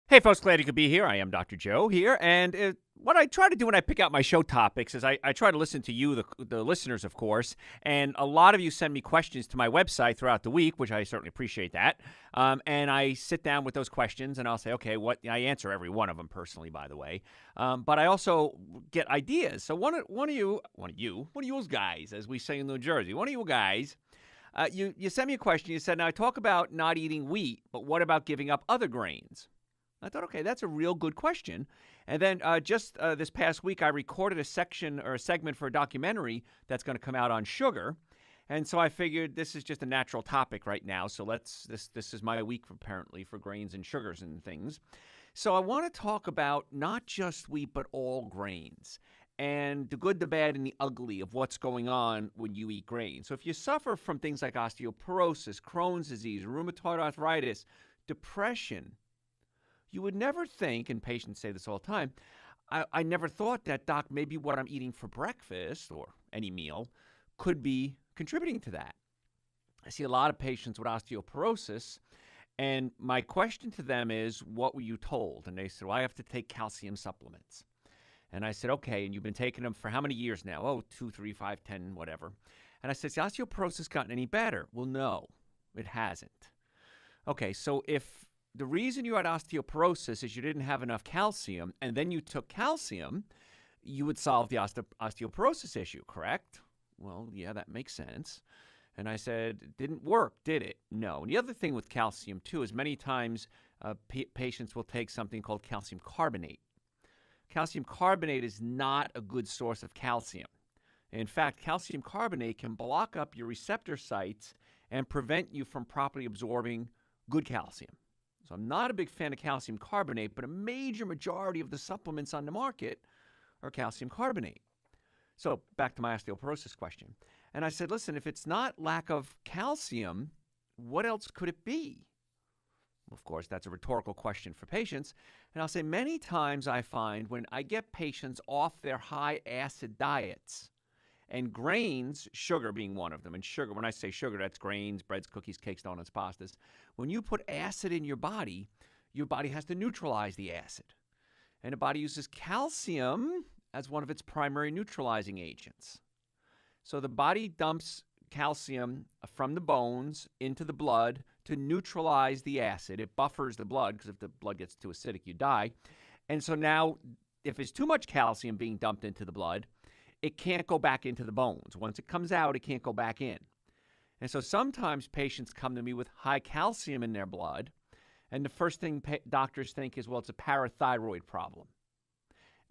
Hey, folks, glad you could be here. I am Dr. Joe here. And what I try to do when I pick out my show topics is I try to listen to you, the listeners, of course. And a lot of you send me questions to my website throughout the week, which I certainly appreciate that. And I sit down with those questions and I'll say, okay, I answer every one of them personally, by the way. But I also get ideas. So one of you guys, as we say in New Jersey, one of you guys, you sent me a question. You said, now I talk about not eating wheat, but what about giving up other grains? I thought, okay, that's a real good question. And then just this past week, I recorded a section or a segment for a documentary that's going to come out on sugar. And so I figured this is just a natural topic right now. So this is my week, apparently, for grains and sugars and things. So I want to talk about not just wheat, but all grains and the good, the bad, and the ugly of what's going on when you eat grains. So if you suffer from things like osteoporosis, Crohn's disease, rheumatoid arthritis, depression, you would never think, and patients say this all the time, I never thought that, doc, maybe what I'm eating for breakfast or any meal could be contributing to that. I see a lot of patients with osteoporosis, and my question to them is, what were you told? And they said, well, I have to take calcium supplements. And I said, okay, and you've been taking them for how many years now? Oh, 2, 3, 5, 10, whatever. And I said, has osteoporosis gotten any better? Well, no, it hasn't. Okay, so if the reason you had osteoporosis is you didn't have enough calcium, and then you took calcium, you would solve the osteoporosis issue, correct? Well, yeah, that makes sense. And I said, it didn't work, did it? No. And the other thing with calcium, too, is many times patients will take something called calcium carbonate. Calcium carbonate is not a good source of calcium. In fact, calcium carbonate can block up your receptor sites and prevent you from properly absorbing good calcium. So I'm not a big fan of calcium carbonate, but a major majority of the supplements on the market are calcium carbonate. So back to my osteoporosis question. And I said, listen, if it's not lack of calcium, what else could it be? Of course, that's a rhetorical question for patients. And I'll say many times I find when I get patients off their high acid diets, and grains, sugar being one of them. And sugar, when I say sugar, that's grains, breads, cookies, cakes, donuts, pastas. When you put acid in your body has to neutralize the acid. And the body uses calcium as one of its primary neutralizing agents. So the body dumps calcium from the bones into the blood to neutralize the acid. It buffers the blood because if the blood gets too acidic, you die. And so now, if there's too much calcium being dumped into the blood, it can't go back into the bones. Once it comes out, it can't go back in. And so sometimes patients come to me with high calcium in their blood, and the first thing doctors think is, well, it's a parathyroid problem.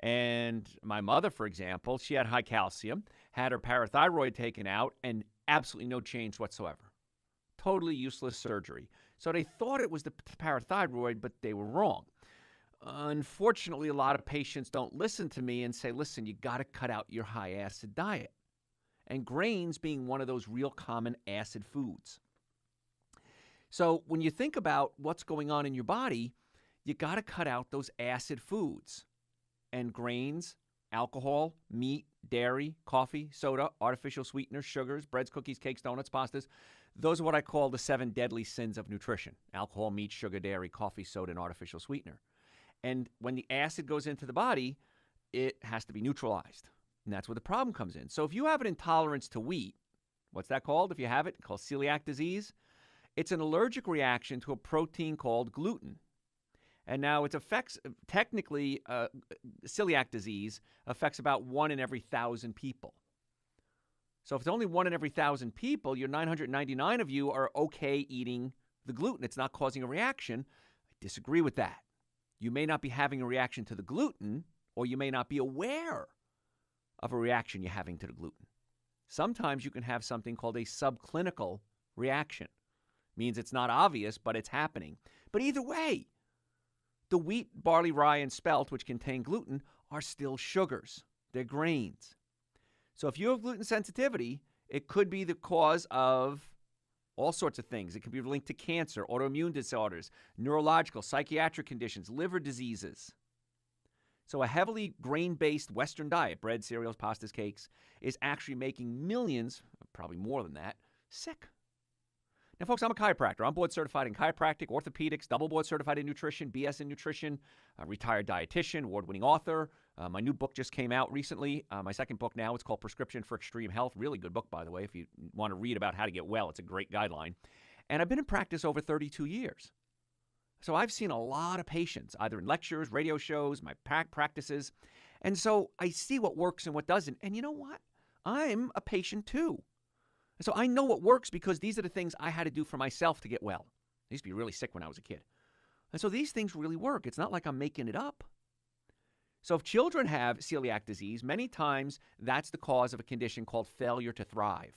And my mother, for example, she had high calcium, had her parathyroid taken out, and absolutely no change whatsoever. Totally useless surgery. So they thought it was the parathyroid, but they were wrong. Unfortunately, a lot of patients don't listen to me and say, listen, you got to cut out your high acid diet. And grains being one of those real common acid foods. So when you think about what's going on in your body, you got to cut out those acid foods. And grains, alcohol, meat, dairy, coffee, soda, artificial sweeteners, sugars, breads, cookies, cakes, donuts, pastas. Those are what I call the 7 deadly sins of nutrition. Alcohol, meat, sugar, dairy, coffee, soda, and artificial sweetener. And when the acid goes into the body, it has to be neutralized. And that's where the problem comes in. So if you have an intolerance to wheat, what's that called? If you have it, it's called celiac disease. It's an allergic reaction to a protein called gluten. And now it affects, technically, celiac disease affects about 1 in every 1,000 people. So if it's only 1 in every 1,000 people, your 999 of you are okay eating the gluten. It's not causing a reaction. I disagree with that. You may not be having a reaction to the gluten, or you may not be aware of a reaction you're having to the gluten. Sometimes you can have something called a subclinical reaction. Means it's not obvious, but it's happening. But either way, the wheat, barley, rye, and spelt, which contain gluten, are still sugars. They're grains. So if you have gluten sensitivity, it could be the cause of all sorts of things. It could be linked to cancer, autoimmune disorders, neurological, psychiatric conditions, liver diseases. So a heavily grain-based Western diet, bread, cereals, pastas, cakes, is actually making millions, probably more than that, sick. Now, folks, I'm a chiropractor. I'm board certified in chiropractic, orthopedics, double board certified in nutrition, BS in nutrition, retired dietitian, award-winning author. My new book just came out recently. My second book now, it's called Prescription for Extreme Health. Really good book, by the way. If you want to read about how to get well, it's a great guideline. And I've been in practice over 32 years. So I've seen a lot of patients, either in lectures, radio shows, my practices. And so I see what works and what doesn't. And you know what? I'm a patient too. So I know what works because these are the things I had to do for myself to get well. I used to be really sick when I was a kid. And so these things really work. It's not like I'm making it up. So if children have celiac disease, many times that's the cause of a condition called failure to thrive.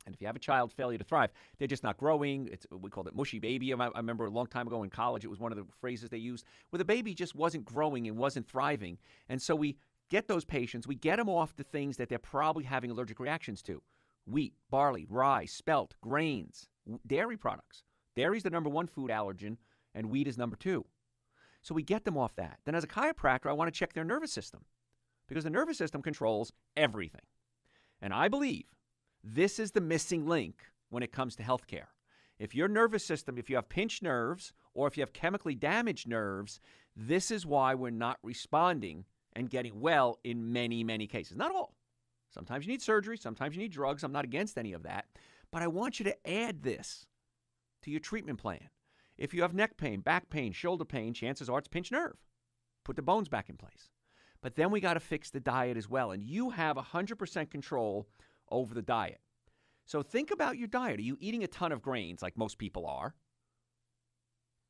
And if you have a child failure to thrive, they're just not growing. We called it mushy baby. I remember a long time ago in college, it was one of the phrases they used, where the baby just wasn't growing and wasn't thriving. And so we get those patients, we get them off the things that they're probably having allergic reactions to. Wheat, barley, rye, spelt, grains, dairy products. Dairy is the number one food allergen, and wheat is number two. So we get them off that. Then as a chiropractor, I want to check their nervous system because the nervous system controls everything. And I believe this is the missing link when it comes to healthcare. If your nervous system, if you have pinched nerves or if you have chemically damaged nerves, this is why we're not responding and getting well in many, many cases. Not all. Sometimes you need surgery. Sometimes you need drugs. I'm not against any of that. But I want you to add this to your treatment plan. If you have neck pain, back pain, shoulder pain, chances are it's pinched nerve. Put the bones back in place. But then we got to fix the diet as well. And you have 100% control over the diet. So think about your diet. Are you eating a ton of grains like most people are?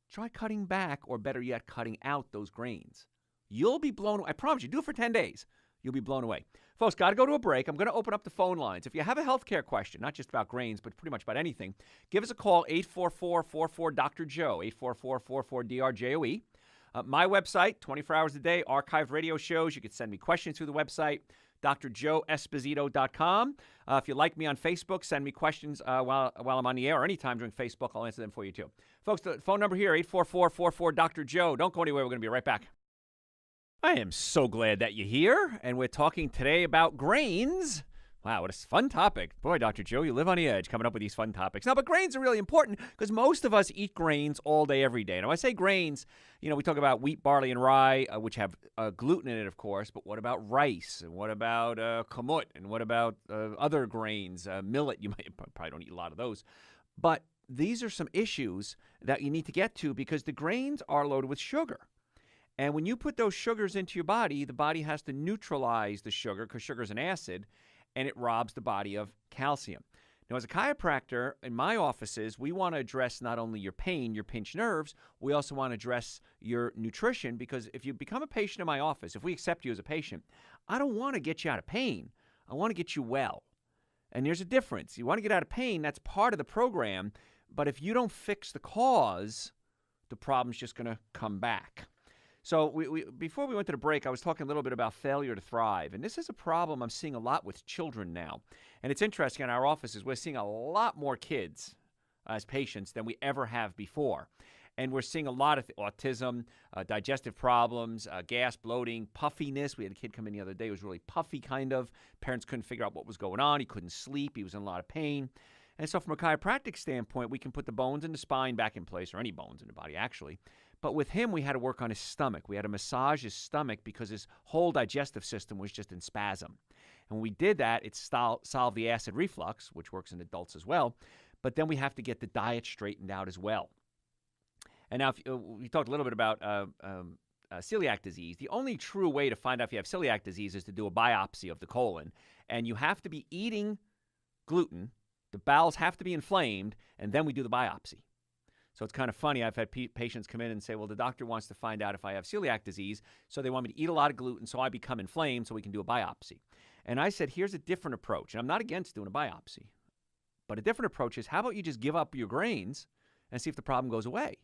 Try cutting back, or better yet, cutting out those grains. You'll be blown away. I promise you, do it for 10 days. You'll be blown away. Folks, got to go to a break. I'm going to open up the phone lines. If you have a healthcare question, not just about grains, but pretty much about anything, give us a call, 844-44-DR-JOE, 844-44-DRJOE. My website, 24 hours a day, archived radio shows. You can send me questions through the website, drjoeesposito.com. If you like me on Facebook, send me questions while I'm on the air or anytime during Facebook. I'll answer them for you, too. Folks, the phone number here, 844-44-DR-JOE. Don't go anywhere. We're going to be right back. I am so glad that you're here, and we're talking today about grains. Wow, what a fun topic. Boy, Dr. Joe, you live on the edge coming up with these fun topics. Now, but grains are really important because most of us eat grains all day, every day. Now, I say grains, we talk about wheat, barley, and rye, which have gluten in it, of course, but what about rice? And what about kamut? And what about other grains? Millet, you probably don't eat a lot of those. But these are some issues that you need to get to because the grains are loaded with sugar. And when you put those sugars into your body, the body has to neutralize the sugar because sugar is an acid, and it robs the body of calcium. Now, as a chiropractor, in my offices, we want to address not only your pain, your pinched nerves, we also want to address your nutrition because if you become a patient in my office, if we accept you as a patient, I don't want to get you out of pain. I want to get you well. And there's a difference. You want to get out of pain, that's part of the program, but if you don't fix the cause, the problem's just going to come back. So before we went to the break, I was talking a little bit about failure to thrive. And this is a problem I'm seeing a lot with children now. And it's interesting, in our offices, we're seeing a lot more kids as patients than we ever have before. And we're seeing a lot of autism, digestive problems, gas, bloating, puffiness. We had a kid come in the other day who was really puffy, kind of. Parents couldn't figure out what was going on. He couldn't sleep. He was in a lot of pain. And so from a chiropractic standpoint, we can put the bones in the spine back in place, or any bones in the body, actually. But with him, we had to work on his stomach. We had to massage his stomach because his whole digestive system was just in spasm. And when we did that, it solved the acid reflux, which works in adults as well. But then we have to get the diet straightened out as well. And now, we talked a little bit about celiac disease. The only true way to find out if you have celiac disease is to do a biopsy of the colon. And you have to be eating gluten. The bowels have to be inflamed, and then we do the biopsy. So it's kind of funny. I've had patients come in and say, well, the doctor wants to find out if I have celiac disease, so they want me to eat a lot of gluten so I become inflamed so we can do a biopsy. And I said, here's a different approach. And I'm not against doing a biopsy. But a different approach is, how about you just give up your grains and see if the problem goes away?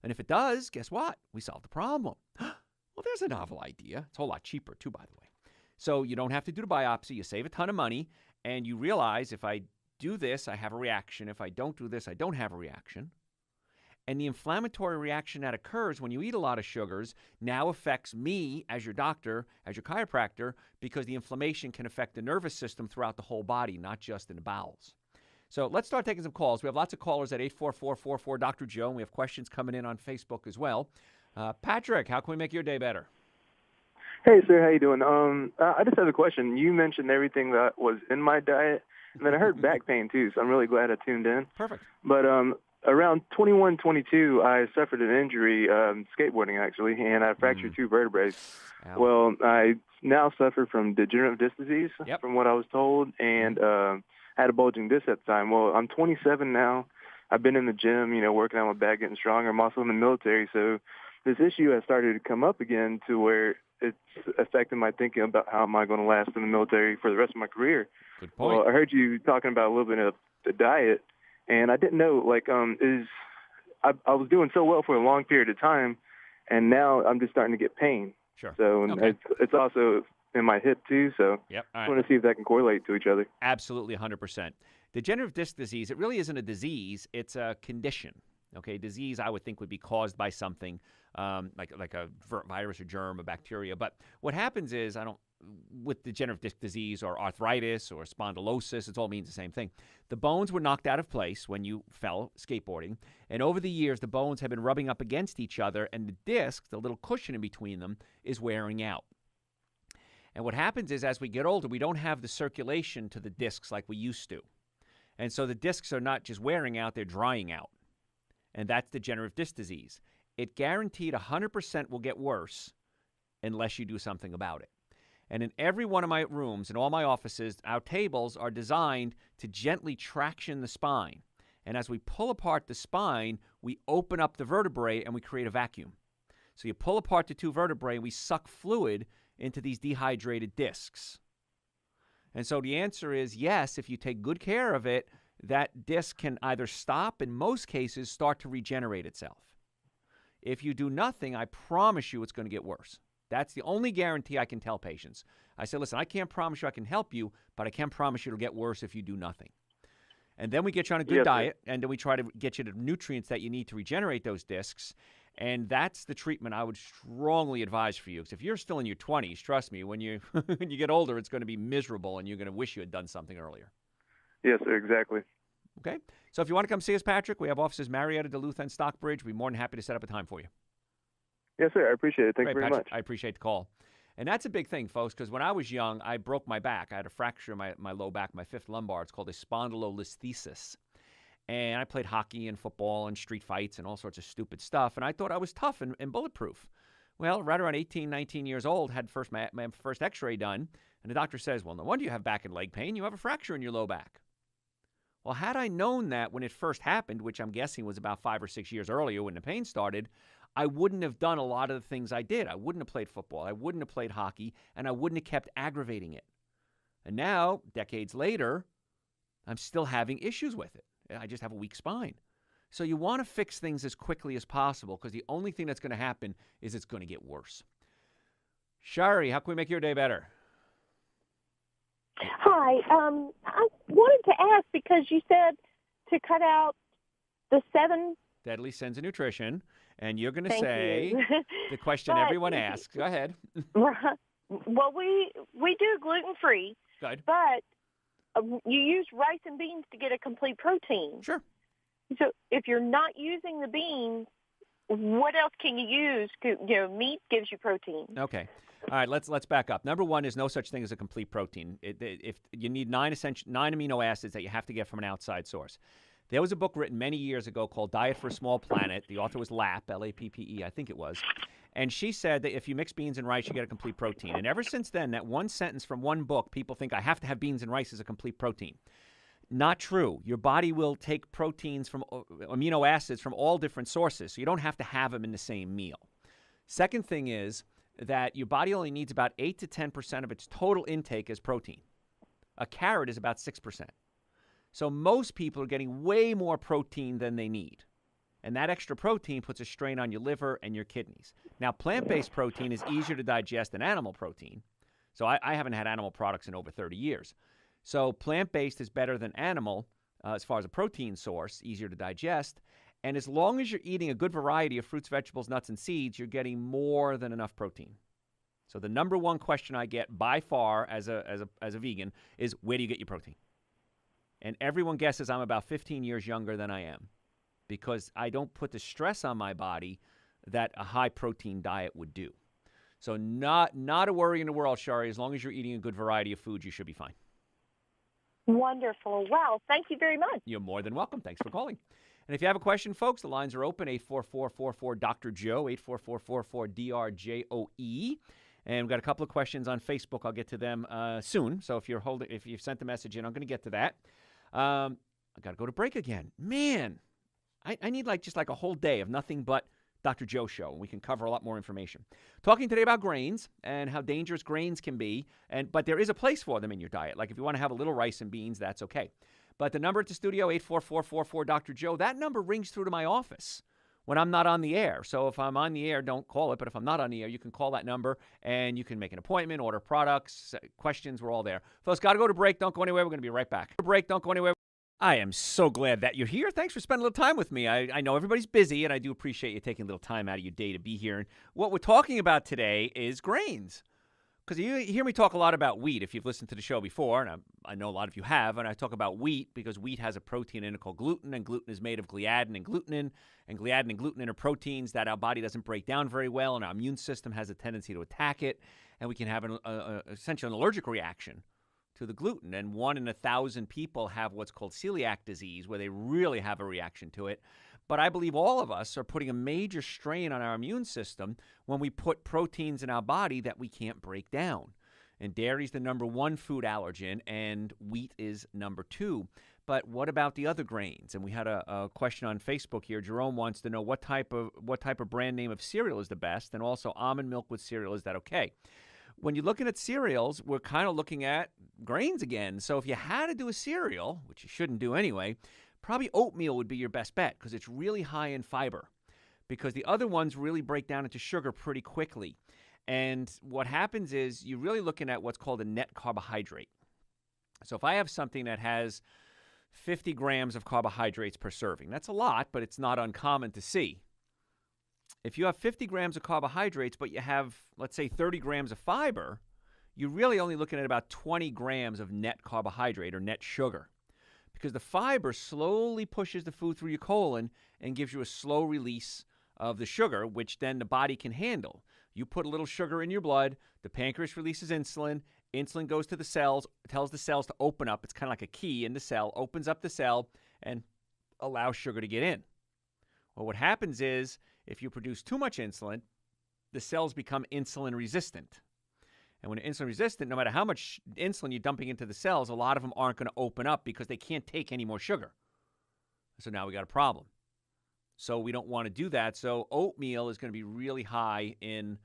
And if it does, guess what? We solve the problem. Well, there's a novel idea. It's a whole lot cheaper, too, by the way. So you don't have to do the biopsy. You save a ton of money. And you realize if I do this, I have a reaction. If I don't do this, I don't have a reaction. And the inflammatory reaction that occurs when you eat a lot of sugars now affects me as your doctor, as your chiropractor, because the inflammation can affect the nervous system throughout the whole body, not just in the bowels. So let's start taking some calls. We have lots of callers at 844-44 Dr. Joe, and we have questions coming in on Facebook as well. Patrick, how can we make your day better? Hey, sir, how you doing? I just have a question. You mentioned everything that was in my diet, and then I heard back pain too, so I'm really glad I tuned in. Perfect. But around 21, 22, I suffered an injury, skateboarding actually, and I fractured two vertebrae. Ow. Well, I now suffer from degenerative disc disease, Yep. from what I was told, and had a bulging disc at the time. Well, I'm 27 now. I've been in the gym, working on my back, getting stronger. I'm also in the military, so this issue has started to come up again to where it's affecting my thinking about how am I going to last in the military for the rest of my career. Good point. Well, I heard you talking about a little bit of the diet, and I didn't know, I was doing so well for a long period of time, and now I'm just starting to get pain. Sure. So Okay. it's also in my hip too, so Yep. All I right. want to see if that can correlate to each other. Absolutely, 100%. Degenerative disc disease, it really isn't a disease, it's a condition. Okay, disease I would think would be caused by something like a virus or germ or bacteria. But what happens is, with degenerative disc disease or arthritis or spondylosis, it all means the same thing. The bones were knocked out of place when you fell skateboarding, and over the years, the bones have been rubbing up against each other, and the disc, the little cushion in between them, is wearing out. And what happens is, as we get older, we don't have the circulation to the discs like we used to. And so the discs are not just wearing out, they're drying out. And that's degenerative disc disease. It guaranteed 100% will get worse unless you do something about it. And in every one of my rooms, in all my offices, our tables are designed to gently traction the spine. And as we pull apart the spine, we open up the vertebrae and we create a vacuum. So you pull apart the two vertebrae and we suck fluid into these dehydrated discs. And so the answer is yes, if you take good care of it, that disc can either stop, in most cases, start to regenerate itself. If you do nothing, I promise you it's going to get worse. That's the only guarantee I can tell patients. I say, listen, I can't promise you I can help you, but I can promise you it'll get worse if you do nothing. And then we get you on a good diet, and then we try to get you the nutrients that you need to regenerate those discs. And that's the treatment I would strongly advise for you. Because if you're still in your 20s, trust me, when you when you get older, it's going to be miserable, and you're going to wish you had done something earlier. Yes, sir, exactly. Okay? So if you want to come see us, Patrick, we have offices Marietta, Duluth, and Stockbridge. We'd be more than happy to set up a time for you. Yes, sir, I appreciate it. Thank you Great, very Patrick. much. I appreciate the call. And that's a big thing, folks, because when I was young, I broke my back. I had a fracture in my low back, my fifth lumbar. It's called a spondylolisthesis. And I played hockey and football and street fights and all sorts of stupid stuff. And I thought I was tough and bulletproof. Well, right around 18, 19 years old, had my first x-ray done. And the doctor says, well, no wonder you have back and leg pain. You have a fracture in your low back. Well, had I known that when it first happened, which I'm guessing was about 5 or 6 years earlier when the pain started, I wouldn't have done a lot of the things I did. I wouldn't have played football. I wouldn't have played hockey. And I wouldn't have kept aggravating it. And now, decades later, I'm still having issues with it. I just have a weak spine. So you want to fix things as quickly as possible because the only thing that's going to happen is it's going to get worse. Shari, how can we make your day better? Hi. I wanted to ask because you said to cut out the 7 Deadly Sins of Nutrition, and you're going to Thank say you. the question But- everyone asks. Go ahead. Well, we do gluten-free, Good. but you use rice and beans to get a complete protein. Sure. So if you're not using the beans, what else can you use? Meat gives you protein. Okay. All right, let's back up. Number one is no such thing as a complete protein. If you need 9 amino acids that you have to get from an outside source. There was a book written many years ago called Diet for a Small Planet. The author was Lappe, L-A-P-P-E, I think it was. And she said that if you mix beans and rice, you get a complete protein. And ever since then, that one sentence from one book, people think I have to have beans and rice as a complete protein. Not true. Your body will take proteins from amino acids from all different sources, so you don't have to have them in the same meal. Second thing is that your body only needs about 8 to 10% of its total intake as protein. A carrot is about 6%. So most people are getting way more protein than they need. And that extra protein puts a strain on your liver and your kidneys. Now, plant-based protein is easier to digest than animal protein. So I haven't had animal products in over 30 years. So plant-based is better than animal as far as a protein source, easier to digest. And as long as you're eating a good variety of fruits, vegetables, nuts, and seeds, you're getting more than enough protein. So the number one question I get by far as a vegan is, where do you get your protein? And everyone guesses I'm about 15 years younger than I am because I don't put the stress on my body that a high-protein diet would do. So not a worry in the world, Shari. As long as you're eating a good variety of foods, you should be fine. Wonderful. Wow. Thank you very much. You're more than welcome. Thanks for calling. And if you have a question, folks, the lines are open, 844-44-DR-JOE, 844-444-DRJOE. And we've got a couple of questions on Facebook. I'll get to them soon. So if you've sent the message in, I'm going to get to that. I got to go to break again. Man, I need just a whole day of nothing but Dr. Joe Show, and we can cover a lot more information. Talking today about grains and how dangerous grains can be, but there is a place for them in your diet. Like if you want to have a little rice and beans, that's okay. But the number at the studio, 844-44-Dr. Joe, that number rings through to my office when I'm not on the air. So if I'm on the air, don't call it. But if I'm not on the air, you can call that number, and you can make an appointment, order products, questions. We're all there. Folks, got to go to break. Don't go anywhere. We're going to be right back. Break. Don't go anywhere. I am so glad that you're here. Thanks for spending a little time with me. I know everybody's busy, and I do appreciate you taking a little time out of your day to be here. And what we're talking about today is grains. Because you hear me talk a lot about wheat if you've listened to the show before, and I know a lot of you have, and I talk about wheat because wheat has a protein in it called gluten, and gluten is made of gliadin and glutenin, and gliadin and glutenin are proteins that our body doesn't break down very well, and our immune system has a tendency to attack it, and we can have essentially an allergic reaction to the gluten. And 1 in 1,000 people have what's called celiac disease, where they really have a reaction to it. But I believe all of us are putting a major strain on our immune system when we put proteins in our body that we can't break down. And dairy is the number 1 food allergen, and wheat is number 2. But what about the other grains? And we had a question on Facebook here. Jerome wants to know what type of brand name of cereal is the best, and also almond milk with cereal, is that okay? When you're looking at cereals, we're kind of looking at grains again. So if you had to do a cereal, which you shouldn't do anyway, probably oatmeal would be your best bet because it's really high in fiber, because the other ones really break down into sugar pretty quickly. And what happens is you're really looking at what's called a net carbohydrate. So if I have something that has 50 grams of carbohydrates per serving, that's a lot, but it's not uncommon to see. If you have 50 grams of carbohydrates, but you have, let's say, 30 grams of fiber, you're really only looking at about 20 grams of net carbohydrate or net sugar, because the fiber slowly pushes the food through your colon and gives you a slow release of the sugar, which then the body can handle. You put a little sugar in your blood, the pancreas releases insulin, insulin goes to the cells, tells the cells to open up. It's kind of like a key in the cell, opens up the cell and allows sugar to get in. Well, what happens is if you produce too much insulin, the cells become insulin resistant. And when they're insulin resistant, no matter how much insulin you're dumping into the cells, a lot of them aren't going to open up because they can't take any more sugar. So now we got a problem. So we don't want to do that. So oatmeal is going to be really high in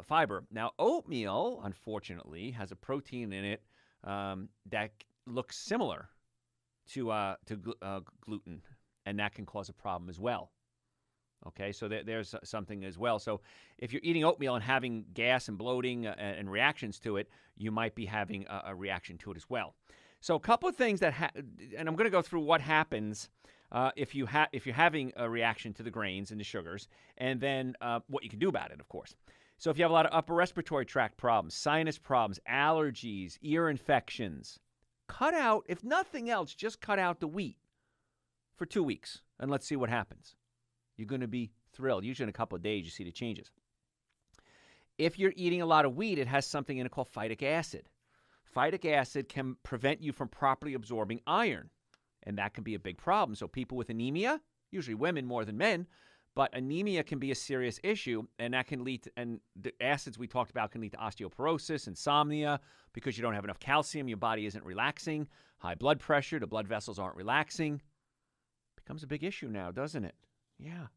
fiber. Now, oatmeal, unfortunately, has a protein in it that looks similar to gluten, and that can cause a problem as well. Okay, so there's something as well. So if you're eating oatmeal and having gas and bloating and reactions to it, you might be having a reaction to it as well. So a couple of things and I'm going to go through what happens if you're having a reaction to the grains and the sugars, and then what you can do about it, of course. So if you have a lot of upper respiratory tract problems, sinus problems, allergies, ear infections, cut out, if nothing else, just cut out the wheat for 2 weeks, and let's see what happens. You're going to be thrilled. Usually in a couple of days, you see the changes. If you're eating a lot of wheat, it has something in it called phytic acid. Phytic acid can prevent you from properly absorbing iron, and that can be a big problem. So people with anemia, usually women more than men, but anemia can be a serious issue, and that can lead to, and the acids we talked about can lead to osteoporosis, insomnia, because you don't have enough calcium, your body isn't relaxing, high blood pressure, the blood vessels aren't relaxing. Becomes a big issue now, doesn't it? Yeah.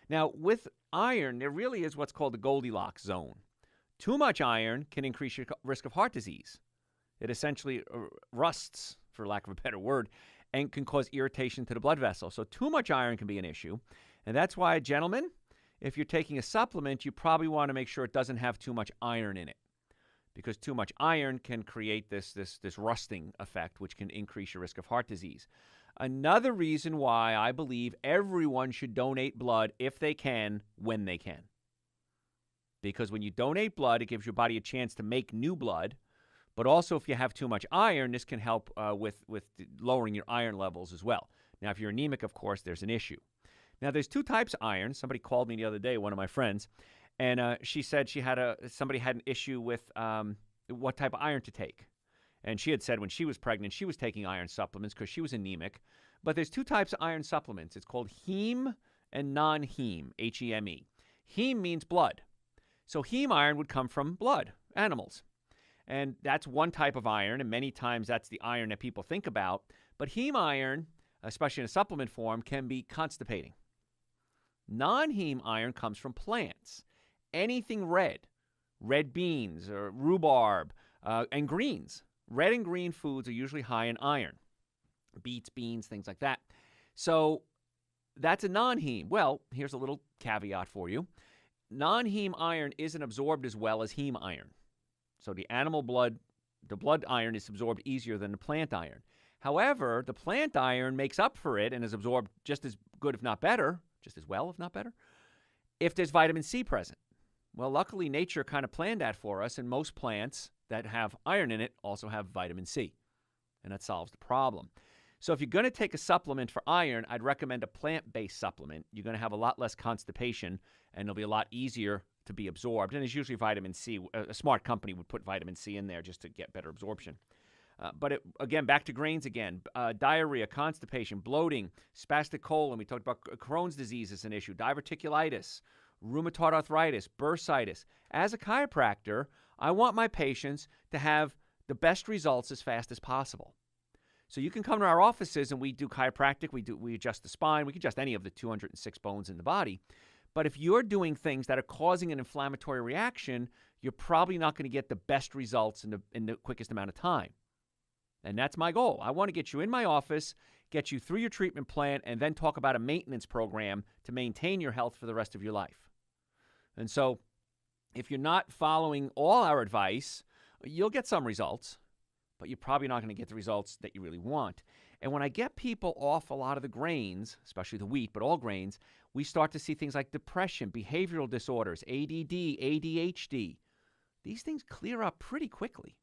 Now, with iron, there really is what's called the Goldilocks zone. Too much iron can increase your risk of heart disease. It essentially rusts, for lack of a better word, and can cause irritation to the blood vessel. So too much iron can be an issue. And that's why, gentlemen, if you're taking a supplement, you probably want to make sure it doesn't have too much iron in it, because too much iron can create this rusting effect, which can increase your risk of heart disease. Another reason why I believe everyone should donate blood if they can, when they can. Because when you donate blood, it gives your body a chance to make new blood, But also, if you have too much iron, this can help with lowering your iron levels as well. Now, if you're anemic, of course, there's an issue. Now, there's two types of iron. Somebody called me the other day, one of my friends, and she said somebody had an issue with what type of iron to take. And she had said when she was pregnant, she was taking iron supplements because she was anemic. But there's two types of iron supplements. It's called heme and non-heme, H-E-M-E. Heme means blood. So heme iron would come from blood, animals. And that's one type of iron, and many times that's the iron that people think about. But heme iron, especially in a supplement form, can be constipating. Non-heme iron comes from plants. Anything red beans or rhubarb, and greens. Red and green foods are usually high in iron. Beets, beans, things like that. So that's a non-heme. Well, here's a little caveat for you. Non-heme iron isn't absorbed as well as heme iron. So the animal blood, the blood iron is absorbed easier than the plant iron. However, the plant iron makes up for it and is absorbed just as good, if not better, just as well, if not better, if there's vitamin C present. Well, luckily, nature kind of planned that for us, and most plants that have iron in it also have vitamin C, and that solves the problem. So if you're going to take a supplement for iron, I'd recommend a plant-based supplement. You're going to have a lot less constipation, and it'll be a lot easier to be absorbed. And it's usually vitamin C. A smart company would put vitamin C in there just to get better absorption. Again, back to grains again. Diarrhea, constipation, bloating, spastic colon. We talked about Crohn's disease as an issue. Diverticulitis, rheumatoid arthritis, bursitis. As a chiropractor, I want my patients to have the best results as fast as possible. So you can come to our offices and we do chiropractic, we adjust the spine, we can adjust any of the 206 bones in the body. But if you're doing things that are causing an inflammatory reaction, you're probably not going to get the best results in the quickest amount of time. And that's my goal. I want to get you in my office, get you through your treatment plan, and then talk about a maintenance program to maintain your health for the rest of your life. And so if you're not following all our advice, you'll get some results, but you're probably not going to get the results that you really want. And when I get people off a lot of the grains, especially the wheat, but all grains, we start to see things like depression, behavioral disorders, ADD, ADHD. These things clear up pretty quickly,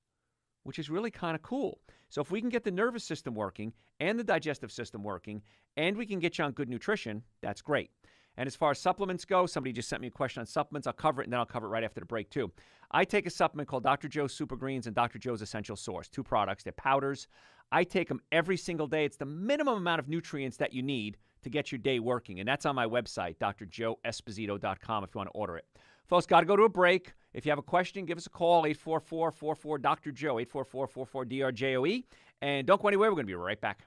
which is really kind of cool. So if we can get the nervous system working and the digestive system working, and we can get you on good nutrition, that's great. And as far as supplements go, somebody just sent me a question on supplements. I'll cover it, and then I'll cover it right after the break, too. I take a supplement called Dr. Joe's Super Greens and Dr. Joe's Essential Source, two products. They're powders. I take them every single day. It's the minimum amount of nutrients that you need to get your day working, and that's on my website, drjoeesposito.com, if you want to order it. Folks, got to go to a break. If you have a question, give us a call, 844-44-DR-JOE, 844-44-DRJOE. And don't go anywhere. We're going to be right back.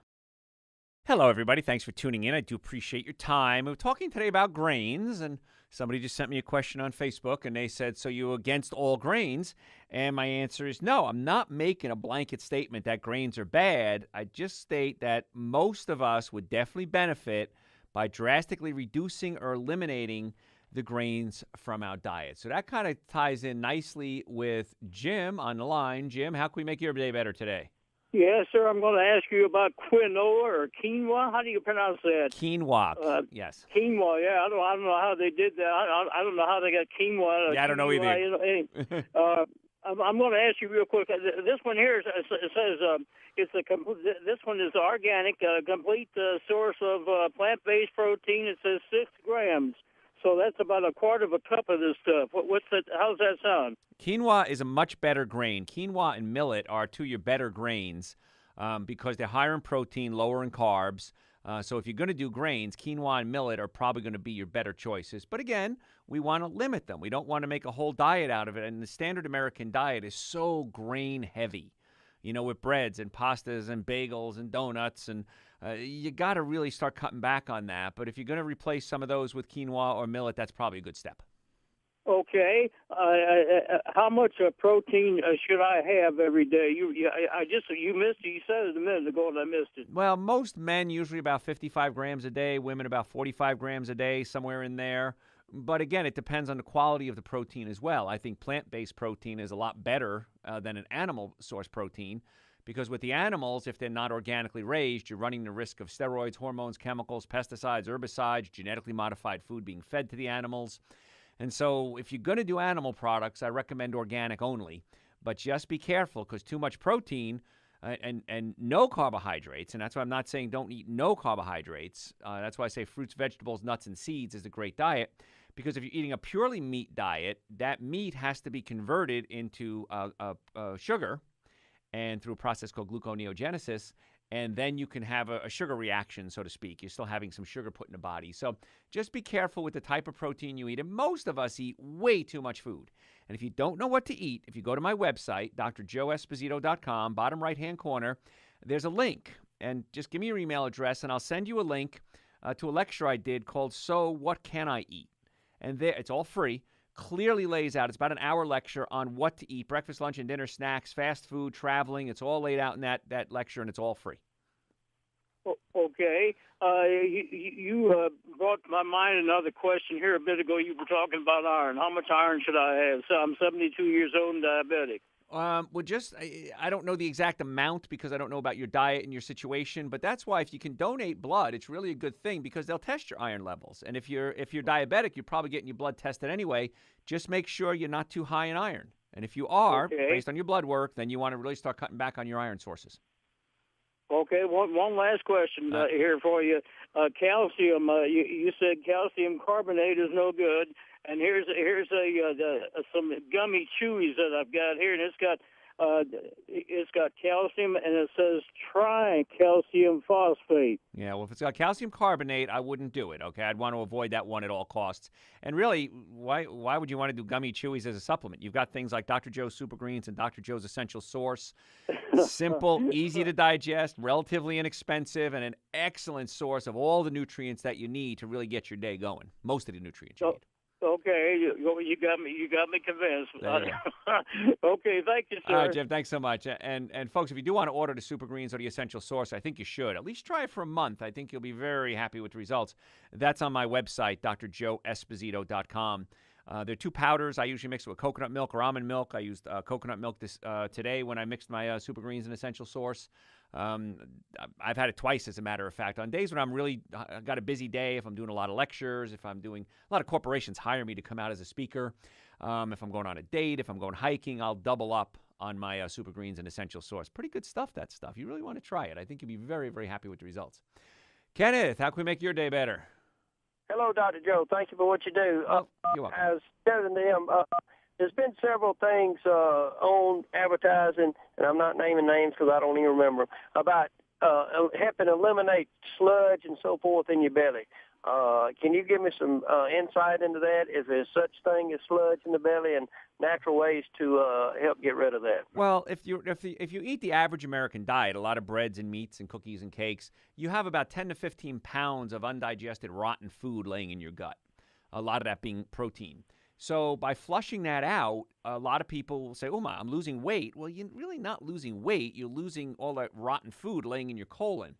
Hello, everybody. Thanks for tuning in. I do appreciate your time. We're talking today about grains, and somebody just sent me a question on Facebook, and they said, so you against all grains? And my answer is no. I'm not making a blanket statement that grains are bad. I just state that most of us would definitely benefit by drastically reducing or eliminating the grains from our diet. So that kind of ties in nicely with Jim on the line. Jim, how can we make your day better today? Yes, sir. I'm going to ask you about quinoa or quinoa. How do you pronounce that? Quinoa. Yes. Quinoa. Yeah, I don't know how they did that. I don't know how they got quinoa. Yeah, I don't know either. I'm going to ask you real quick. This one here it says this one is organic, complete source of plant-based protein. It says 6 grams. So that's about a quarter of a cup of this stuff. What's that? How's that sound? Quinoa is a much better grain. Quinoa and millet are two of your better grains because they're higher in protein, lower in carbs. So if you're going to do grains, quinoa and millet are probably going to be your better choices. But again, we want to limit them. We don't want to make a whole diet out of it. And the standard American diet is so grain heavy, you know, with breads and pastas and bagels and donuts. And you got to really start cutting back on that. But if you're going to replace some of those with quinoa or millet, that's probably a good step. Okay. How much protein should I have every day? You missed it. You said it a minute ago, and I missed it. Well, most men usually about 55 grams a day, women about 45 grams a day, somewhere in there. But again, it depends on the quality of the protein as well. I think plant-based protein is a lot better than an animal source protein because with the animals, if they're not organically raised, you're running the risk of steroids, hormones, chemicals, pesticides, herbicides, genetically modified food being fed to the animals. And so if you're going to do animal products, I recommend organic only. But just be careful because too much protein and no carbohydrates, and that's why I'm not saying don't eat no carbohydrates. That's why I say fruits, vegetables, nuts, and seeds is a great diet. Because if you're eating a purely meat diet, that meat has to be converted into sugar and through a process called gluconeogenesis, and then you can have a sugar reaction, so to speak. You're still having some sugar put in the body. So just be careful with the type of protein you eat. And most of us eat way too much food. And if you don't know what to eat, if you go to my website, drjoeesposito.com, bottom right-hand corner, there's a link. And just give me your email address, and I'll send you a link to a lecture I did called So What Can I Eat? And there, it's all free, clearly lays out. It's about an hour lecture on what to eat, breakfast, lunch, and dinner, snacks, fast food, traveling. It's all laid out in that lecture, and it's all free. Okay. You brought to my mind another question here a bit ago. You were talking about iron. How much iron should I have? So I'm 72 years old and diabetic. Well, I don't know the exact amount because I don't know about your diet and your situation, but that's why if you can donate blood, it's really a good thing because they'll test your iron levels. And if you're diabetic, you're probably getting your blood tested anyway. Just make sure you're not too high in iron. And if you are, based on your blood work, then you want to really start cutting back on your iron sources. Okay, one last question here for you. Calcium. You said calcium carbonate is no good, and here's some gummy chewies that I've got here, and it's got calcium, and it says tricalcium phosphate. Yeah, well, if it's got calcium carbonate, I wouldn't do it. Okay, I'd want to avoid that one at all costs. And really, why would you want to do gummy chewies as a supplement? You've got things like Dr. Joe's Super Greens and Dr. Joe's Essential Source. Simple, easy to digest, relatively inexpensive, and an excellent source of all the nutrients that you need to really get your day going. Most of the nutrients you need. Okay, you got me convinced. Okay, thank you, sir. All right, Jim, thanks so much. And folks, if you do want to order the Super Greens or the Essential Source, I think you should. At least try it for a month. I think you'll be very happy with the results. That's on my website, drjoeesposito.com. There are two powders I usually mix with coconut milk or almond milk. I used coconut milk today when I mixed my Super Greens and Essential Source. I've had it twice, as a matter of fact. On days when I'm really got a busy day, if I'm doing a lot of lectures, if I'm doing a lot of corporations hire me to come out as a speaker, if I'm going on a date, if I'm going hiking, I'll double up on my Super Greens and Essential Source. Pretty good stuff, that stuff. You really want to try it. I think you'll be very, very happy with the results. Kenneth, how can we make your day better? Hello, Dr. Joe. Thank you for what you do. You're welcome. As telling them, there's been several things on advertising, and I'm not naming names because I don't even remember, about helping eliminate sludge and so forth in your belly. Can you give me some insight into that? Is there such thing as sludge in the belly and natural ways to help get rid of that? Well, if you eat the average American diet, a lot of breads and meats and cookies and cakes, you have about 10 to 15 pounds of undigested rotten food laying in your gut, a lot of that being protein. So by flushing that out, a lot of people will say, oh my, I'm losing weight. Well, you're really not losing weight. You're losing all that rotten food laying in your colon.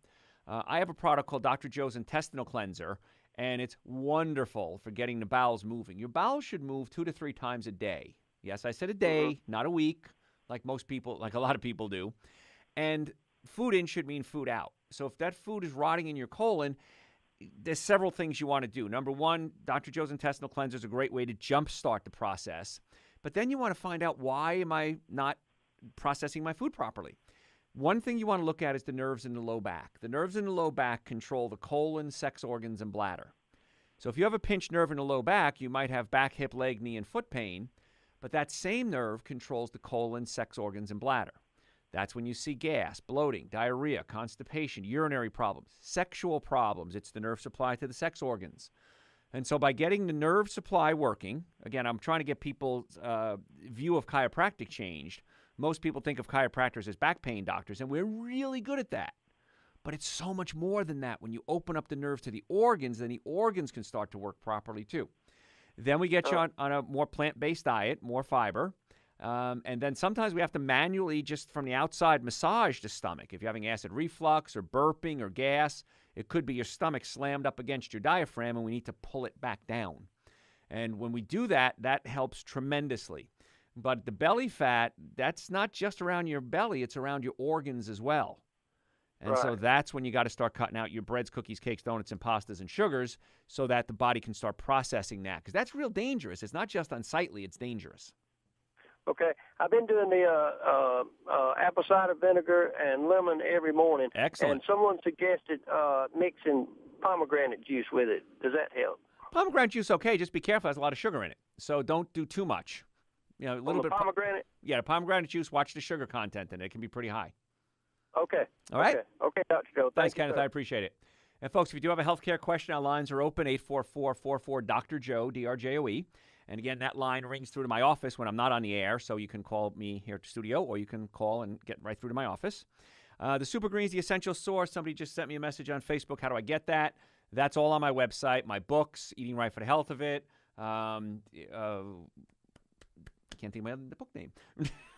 I have a product called Dr. Joe's Intestinal Cleanser, and it's wonderful for getting the bowels moving. Your bowels should move 2 to 3 times a day. Yes, I said a day, not a week, like most people, like a lot of people do. And food in should mean food out. So if that food is rotting in your colon, there's several things you want to do. Number one, Dr. Joe's Intestinal Cleanser is a great way to jumpstart the process. But then you want to find out, why am I not processing my food properly? One thing you want to look at is the nerves in the low back. The nerves in the low back control the colon, sex organs, and bladder. So if you have a pinched nerve in the low back, you might have back, hip, leg, knee, and foot pain. But that same nerve controls the colon, sex organs, and bladder. That's when you see gas, bloating, diarrhea, constipation, urinary problems, sexual problems. It's the nerve supply to the sex organs. And so by getting the nerve supply working, again, I'm trying to get people's view of chiropractic changed. Most people think of chiropractors as back pain doctors, and we're really good at that. But it's so much more than that. When you open up the nerve to the organs, then the organs can start to work properly too. Then we get you on a more plant-based diet, more fiber. And then sometimes we have to manually, just from the outside, massage the stomach. If you're having acid reflux or burping or gas, it could be your stomach slammed up against your diaphragm, and we need to pull it back down. And when we do that, that helps tremendously. But the belly fat, that's not just around your belly, it's around your organs as well. And so that's when you got to start cutting out your breads, cookies, cakes, donuts, and pastas and sugars so that the body can start processing that. Because that's real dangerous. It's not just unsightly, it's dangerous. Okay, I've been doing the apple cider vinegar and lemon every morning. Excellent. And someone suggested mixing pomegranate juice with it. Does that help? Pomegranate juice, okay. Just be careful. It has a lot of sugar in it. So don't do too much. You know, a little bit. Pomegranate? Yeah, the pomegranate juice, watch the sugar content in it. It can be pretty high. Okay. All right? Okay, Dr. Joe. Thanks, Thank you, Kenneth. sir. I appreciate it. And, folks, if you do have a healthcare question, our lines are open, 844-44-DR-JOE, DRJOE. And, again, that line rings through to my office when I'm not on the air, so you can call me here at the studio, or you can call and get right through to my office. The Super Greens, the essential source. Somebody just sent me a message on Facebook. How do I get that? That's all on my website. My books, Eating Right for the Health of It. Can't think of the book name.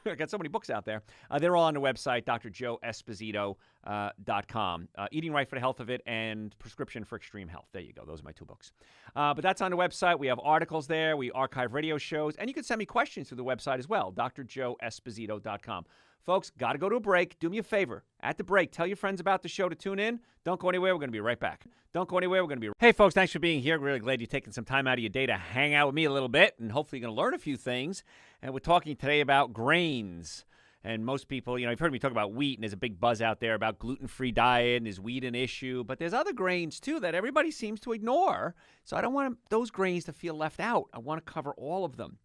I got so many books out there. They're all on the website, drjoeesposito.com. Eating Right for the Health of It and Prescription for Extreme Health. There you go. Those are my two books. But that's on the website. We have articles there. We archive radio shows. And you can send me questions through the website as well, drjoeesposito.com. Folks, got to go to a break. Do me a favor. At the break, tell your friends about the show to tune in. Don't go anywhere. We're going to be right back. Don't go anywhere. We're going to be Hey, folks, thanks for being here. Really glad you're taking some time out of your day to hang out with me a little bit, and hopefully you're going to learn a few things. And we're talking today about grains. And most people, you know, you've heard me talk about wheat, and there's a big buzz out there about gluten-free diet, and is wheat an issue? But there's other grains, too, that everybody seems to ignore. So I don't want those grains to feel left out. I want to cover all of them.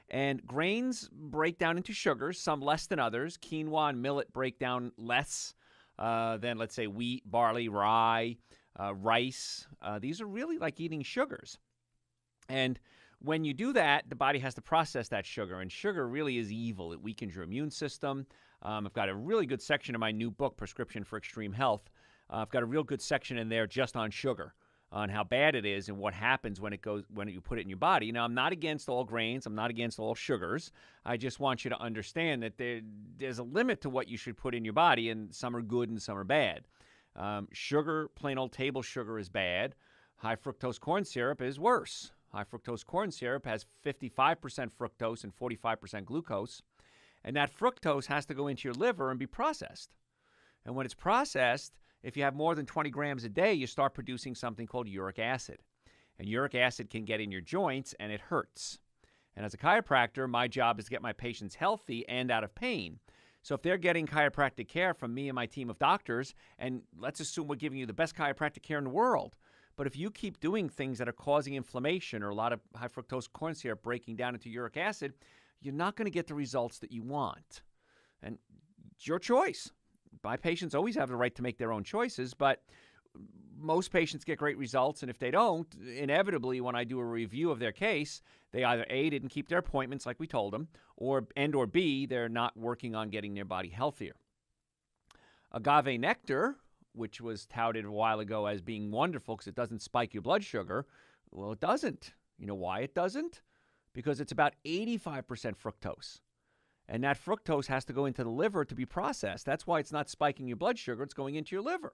And grains break down into sugars, some less than others. Quinoa and millet break down less than, let's say, wheat, barley, rye, rice. These are really like eating sugars. And when you do that, the body has to process that sugar. And sugar really is evil. It weakens your immune system. I've got a really good section in my new book, Prescription for Extreme Health. I've got a real good section in there just on sugar, on how bad it is and what happens when you put it in your body. Now, I'm not against all grains. I'm not against all sugars. I just want you to understand that there's a limit to what you should put in your body, and some are good and some are bad. Sugar, plain old table sugar, is bad. High fructose corn syrup is worse. High fructose corn syrup has 55% fructose and 45% glucose, and that fructose has to go into your liver and be processed. And when it's processed, if you have more than 20 grams a day, you start producing something called uric acid. And uric acid can get in your joints, and it hurts. And as a chiropractor, my job is to get my patients healthy and out of pain. So if they're getting chiropractic care from me and my team of doctors, and let's assume we're giving you the best chiropractic care in the world, but if you keep doing things that are causing inflammation or a lot of high fructose corn syrup breaking down into uric acid, you're not going to get the results that you want. And it's your choice. My patients always have the right to make their own choices, but most patients get great results, and if they don't, inevitably, when I do a review of their case, they either A, didn't keep their appointments like we told them, or B, they're not working on getting their body healthier. Agave nectar, which was touted a while ago as being wonderful because it doesn't spike your blood sugar, well, it doesn't. You know why it doesn't? Because it's about 85% fructose. And that fructose has to go into the liver to be processed. That's why it's not spiking your blood sugar. It's going into your liver.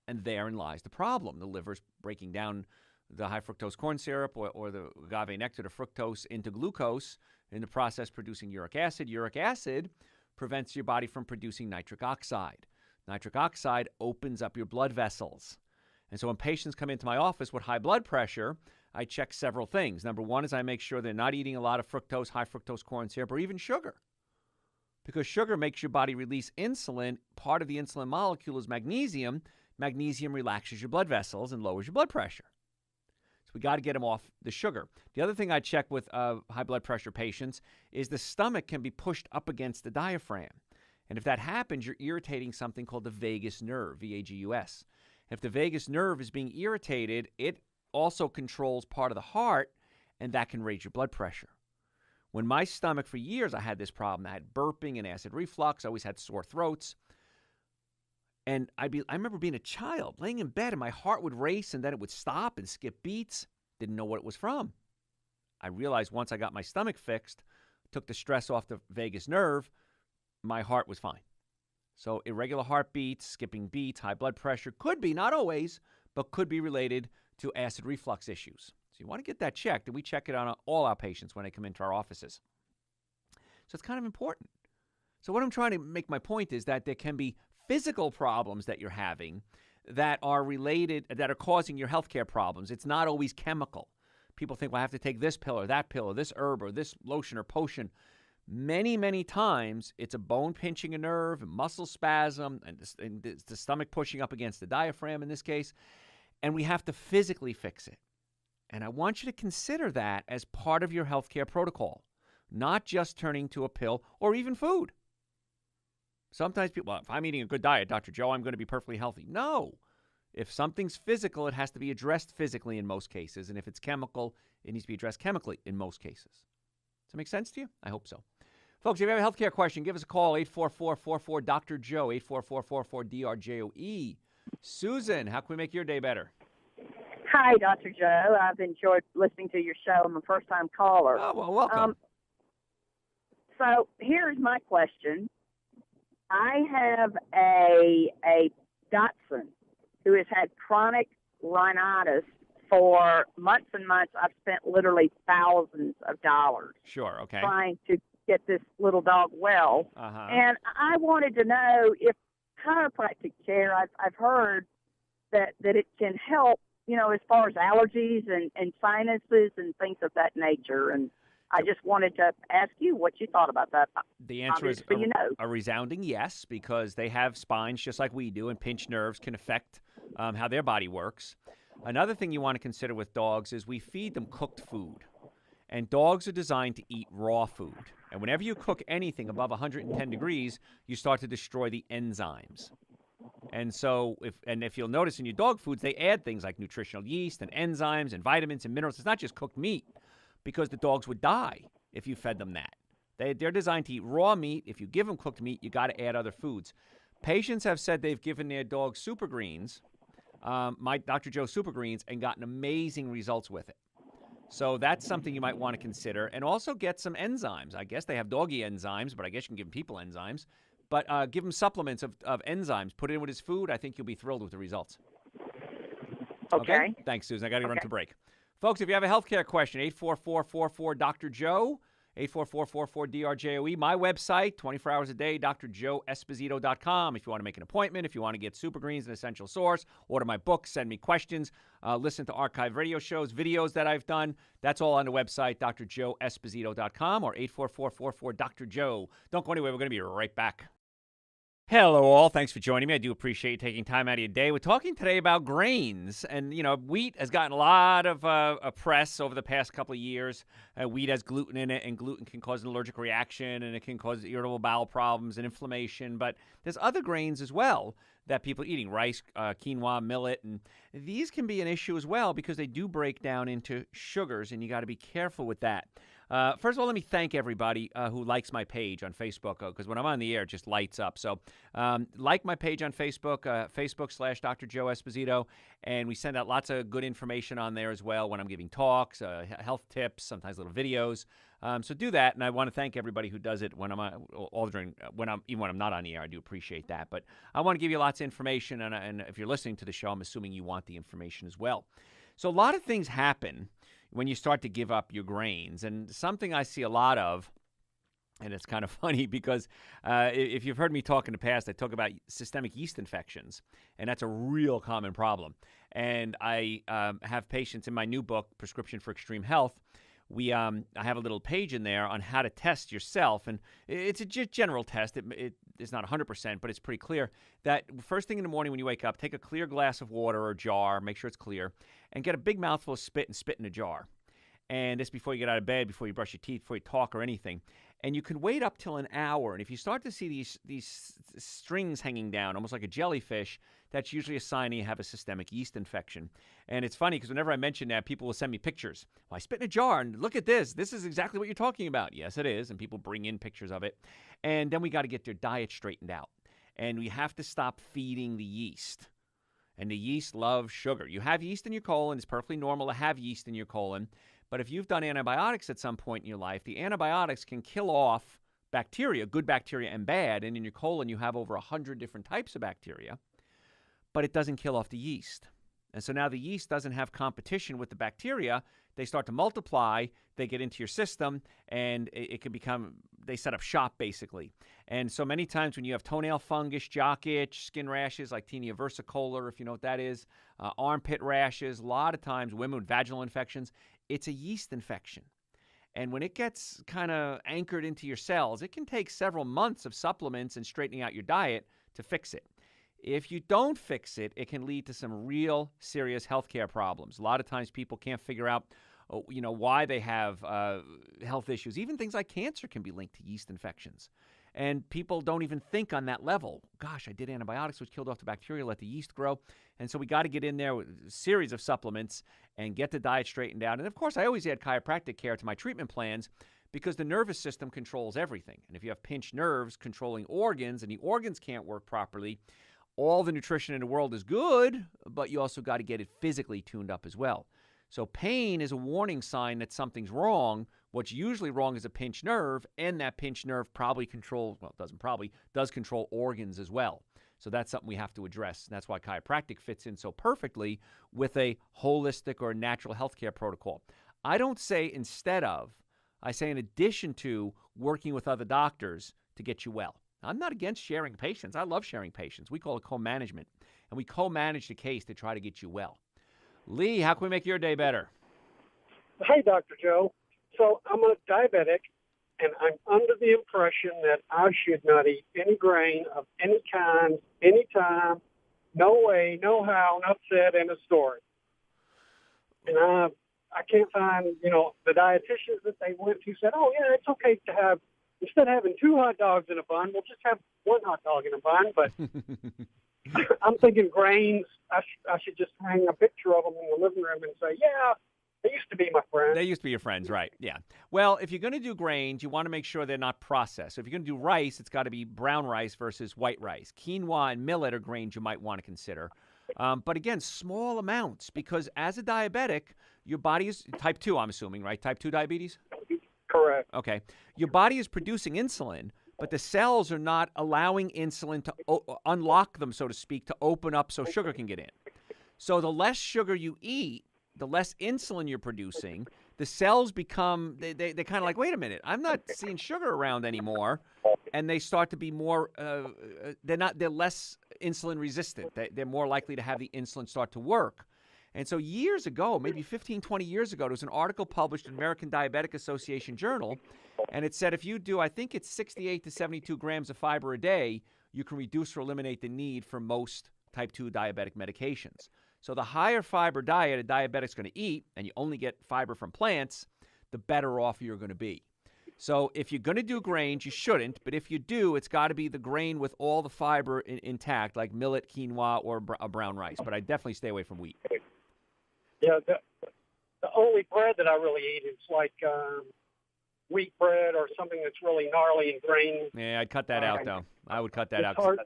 And therein lies the problem. The liver's breaking down the high fructose corn syrup or the agave nectar to fructose into glucose, in the process producing uric acid. Uric acid prevents your body from producing nitric oxide. Nitric oxide opens up your blood vessels. And so when patients come into my office with high blood pressure, I check several things. Number one is I make sure they're not eating a lot of fructose, high fructose corn syrup, or even sugar. Because sugar makes your body release insulin. Part of the insulin molecule is magnesium. Magnesium relaxes your blood vessels and lowers your blood pressure. So we got to get them off the sugar. The other thing I check with high blood pressure patients is the stomach can be pushed up against the diaphragm. And if that happens, you're irritating something called the vagus nerve, V-A-G-U-S. If the vagus nerve is being irritated, it also controls part of the heart, and that can raise your blood pressure. When my stomach, for years, I had this problem. I had burping and acid reflux. I always had sore throats. And I remember being a child, laying in bed, and my heart would race, and then it would stop and skip beats. Didn't know what it was from. I realized once I got my stomach fixed, took the stress off the vagus nerve, my heart was fine. So irregular heartbeats, skipping beats, high blood pressure could be, not always, but could be related to acid reflux issues. So you want to get that checked, and we check it on all our patients when they come into our offices. So it's kind of important. So what I'm trying to make my point is that there can be physical problems that you're having that are related, that are causing your healthcare problems. It's not always chemical. People think, well, I have to take this pill or that pill or this herb or this lotion or potion. Many, many times it's a bone pinching a nerve, a muscle spasm, and the stomach pushing up against the diaphragm in this case, and we have to physically fix it. And I want you to consider that as part of your healthcare protocol, not just turning to a pill or even food. Sometimes people, well, if I'm eating a good diet, Dr. Joe, I'm going to be perfectly healthy. No. If something's physical, it has to be addressed physically in most cases. And if it's chemical, it needs to be addressed chemically in most cases. Does that make sense to you? I hope so. Folks, if you have a healthcare question, give us a call, 844-44-DR-JOE, 844-44-DRJOE. Susan, how can we make your day better? Hi, Dr. Joe. I've enjoyed listening to your show. I'm a first-time caller. Oh, well, welcome. So here's my question. I have a Dachshund who has had chronic rhinitis for months and months. I've spent literally thousands of dollars trying to get this little dog well. And I wanted to know if chiropractic care, I've heard that it can help, as far as allergies and sinuses and things of that nature. And I just wanted to ask you what you thought about that. The answer is a resounding yes, because they have spines just like we do, and pinched nerves can affect how their body works. Another thing you want to consider with dogs is we feed them cooked food, and dogs are designed to eat raw food. And whenever you cook anything above 110 degrees, you start to destroy the enzymes. And so if you'll notice in your dog foods, they add things like nutritional yeast and enzymes and vitamins and minerals. It's not just cooked meat, because the dogs would die if you fed them that. They're designed to eat raw meat. If you give them cooked meat, you got to add other foods. Patients have said they've given their dogs Super Greens, my Dr. Joe Super Greens, and gotten amazing results with it. So that's something you might want to consider. And also get some enzymes. I guess they have doggy enzymes, but I guess you can give people enzymes. But give him supplements of enzymes. Put it in with his food. I think you'll be thrilled with the results. Okay. Thanks, Susan. I got to run to break. Folks, if you have a healthcare question, 844-44-DR-JOE, 844-44-DRJOE. My website, 24 hours a day, drjoeesposito.com. If you want to make an appointment, if you want to get Super Greens, an essential source, order my book, send me questions, listen to archive radio shows, videos that I've done, that's all on the website, drjoeesposito.com, or 844-44-DR-JOE. Don't go anywhere. We're going to be right back. Hello, all. Thanks for joining me. I do appreciate you taking time out of your day. We're talking today about grains. And, wheat has gotten a lot of press over the past couple of years. Wheat has gluten in it, and gluten can cause an allergic reaction, and it can cause irritable bowel problems and inflammation. But there's other grains as well that people are eating, rice, quinoa, millet. And these can be an issue as well because they do break down into sugars, and you got to be careful with that. First of all, let me thank everybody who likes my page on Facebook, because when I'm on the air, it just lights up. So like my page on Facebook, Facebook/Dr. Joe Esposito, and we send out lots of good information on there as well when I'm giving talks, health tips, sometimes little videos. So do that, and I want to thank everybody who does it when I'm even when I'm not on the air. I do appreciate that, but I want to give you lots of information, and if you're listening to the show, I'm assuming you want the information as well. So a lot of things happen when you start to give up your grains. And something I see a lot of, and it's kind of funny because if you've heard me talk in the past, I talk about systemic yeast infections, and that's a real common problem. And I have patients in my new book, Prescription for Extreme Health. I have a little page in there on how to test yourself, and it's a general test. It's not 100%, but it's pretty clear that first thing in the morning when you wake up, take a clear glass of water or jar, make sure it's clear, and get a big mouthful of spit and spit in a jar. And this before you get out of bed, before you brush your teeth, before you talk or anything. And you can wait up till an hour, and if you start to see these strings hanging down, almost like a jellyfish, that's usually a sign you have a systemic yeast infection. And it's funny because whenever I mention that, people will send me pictures. Well, I spit in a jar, and look at this. This is exactly what you're talking about. Yes, it is, and people bring in pictures of it. And then we got to get their diet straightened out. And we have to stop feeding the yeast. And the yeast loves sugar. You have yeast in your colon. It's perfectly normal to have yeast in your colon. But if you've done antibiotics at some point in your life, the antibiotics can kill off bacteria, good bacteria and bad. And in your colon, you have over 100 different types of bacteria. But it doesn't kill off the yeast. And so now the yeast doesn't have competition with the bacteria. They start to multiply, they get into your system, and it can become, they set up shop basically. And so many times when you have toenail fungus, jock itch, skin rashes like tinea versicolor, if you know what that is, armpit rashes, a lot of times women with vaginal infections, it's a yeast infection. And when it gets kind of anchored into your cells, it can take several months of supplements and straightening out your diet to fix it. If you don't fix it, it can lead to some real serious healthcare problems. A lot of times people can't figure out why they have health issues. Even things like cancer can be linked to yeast infections. And people don't even think on that level. Gosh, I did antibiotics, which killed off the bacteria, let the yeast grow. And so we got to get in there with a series of supplements and get the diet straightened out. And, of course, I always add chiropractic care to my treatment plans because the nervous system controls everything. And if you have pinched nerves controlling organs and the organs can't work properly, all the nutrition in the world is good, but you also got to get it physically tuned up as well. So pain is a warning sign that something's wrong. What's usually wrong is a pinched nerve, and that pinched nerve does control organs as well. So that's something we have to address. And that's why chiropractic fits in so perfectly with a holistic or natural healthcare protocol. I don't say instead of, I say in addition to working with other doctors to get you well. I'm not against sharing patients. I love sharing patients. We call it co-management. And we co-manage the case to try to get you well. Lee, how can we make your day better? Hey, Dr. Joe. So I'm a diabetic, and I'm under the impression that I should not eat any grain of any kind, anytime, no way, no how, enough said, end of story. And I can't find, the dietitians that they went to said, oh, yeah, it's okay to have, instead of having 2 hot dogs in a bun, we'll just have 1 hot dog in a bun. But I'm thinking grains, I should just hang a picture of them in the living room and say, yeah, they used to be my friends. They used to be your friends, right? Yeah. Well, if you're going to do grains, you want to make sure they're not processed. So if you're going to do rice, it's got to be brown rice versus white rice. Quinoa and millet are grains you might want to consider. But again, small amounts, because as a diabetic, your body is type 2, I'm assuming, right? Type 2 diabetes? Correct. Okay. Your body is producing insulin, but the cells are not allowing insulin to unlock them, so to speak, to open up so sugar can get in. So the less sugar you eat, the less insulin you're producing, the cells become, they kind of like, wait a minute, I'm not seeing sugar around anymore. And they start to be more, they're less insulin resistant. They're more likely to have the insulin start to work. And so years ago, maybe 15, 20 years ago, there was an article published in American Diabetic Association Journal, and it said if you do, I think it's 68 to 72 grams of fiber a day, you can reduce or eliminate the need for most type 2 diabetic medications. So the higher fiber diet a diabetic's going to eat, and you only get fiber from plants, the better off you're going to be. So if you're going to do grains, you shouldn't, but if you do, it's got to be the grain with all the fiber intact, like millet, quinoa, or brown rice. But I definitely stay away from wheat. Yeah, the only bread that I really eat is like wheat bread or something that's really gnarly and grainy. Yeah, I'd cut that out, though. I would cut that out. Hard.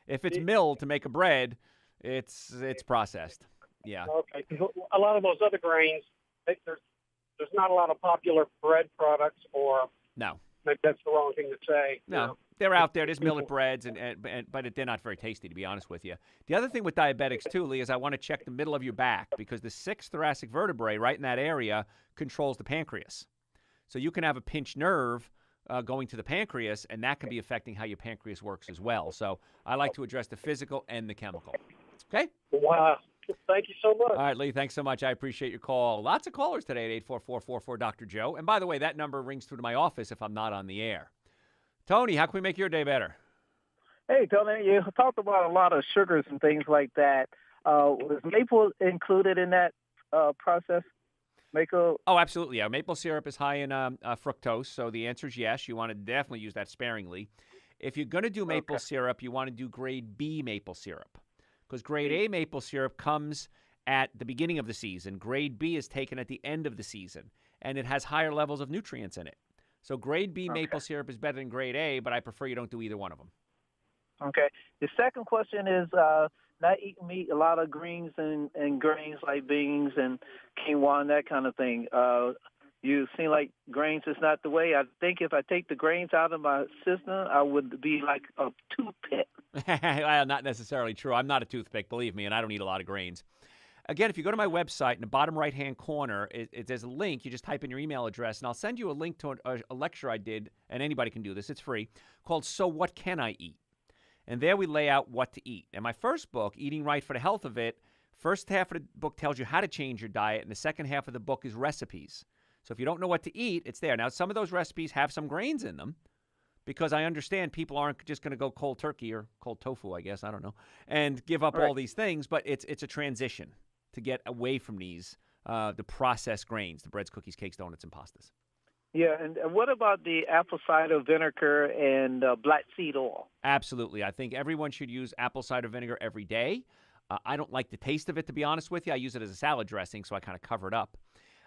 If it's milled to make a bread, it's processed. Yeah. Okay. A lot of those other grains, there's not a lot of popular bread products, or no. Maybe that's the wrong thing to say. No, they're out there. There's millet breads, but they're not very tasty, to be honest with you. The other thing with diabetics, too, Lee, is I want to check the middle of your back, because the 6th thoracic vertebrae right in that area controls the pancreas. So you can have a pinched nerve going to the pancreas, and that can be affecting how your pancreas works as well. So I like to address the physical and the chemical. Okay? Wow. Thank you so much. All right, Lee, thanks so much. I appreciate your call. Lots of callers today at 844-44-Dr. Joe. And by the way, that number rings through to my office if I'm not on the air. Tony, how can we make your day better? Hey, Tony, you talked about a lot of sugars and things like that. Was maple included in that process? Maple? Oh, absolutely. Yeah, maple syrup is high in fructose, so the answer is yes. You want to definitely use that sparingly. If you're going to do maple syrup, you want to do grade B maple syrup, because grade A maple syrup comes at the beginning of the season. Grade B is taken at the end of the season, and it has higher levels of nutrients in it. So grade B maple syrup is better than grade A, but I prefer you don't do either one of them. Okay. The second question is not eating meat, a lot of greens and grains like beans and quinoa and that kind of thing. You seem like grains is not the way. I think if I take the grains out of my system, I would be like a toothpick. Well, not necessarily true. I'm not a toothpick, believe me, and I don't eat a lot of grains. Again, if you go to my website, in the bottom right-hand corner, there's a link. You just type in your email address, and I'll send you a link to a lecture I did, and anybody can do this. It's free, called So What Can I Eat? And there we lay out what to eat. And my first book, Eating Right for the Health of It, first half of the book tells you how to change your diet, and the second half of the book is recipes. So if you don't know what to eat, it's there. Now, some of those recipes have some grains in them because I understand people aren't just going to go cold turkey or cold tofu, I guess, I don't know, and give up all these things. But it's a transition to get away from these, the processed grains, the breads, cookies, cakes, donuts, and pastas. Yeah, and what about the apple cider vinegar and black seed oil? Absolutely. I think everyone should use apple cider vinegar every day. I don't like the taste of it, to be honest with you. I use it as a salad dressing, so I kind of cover it up.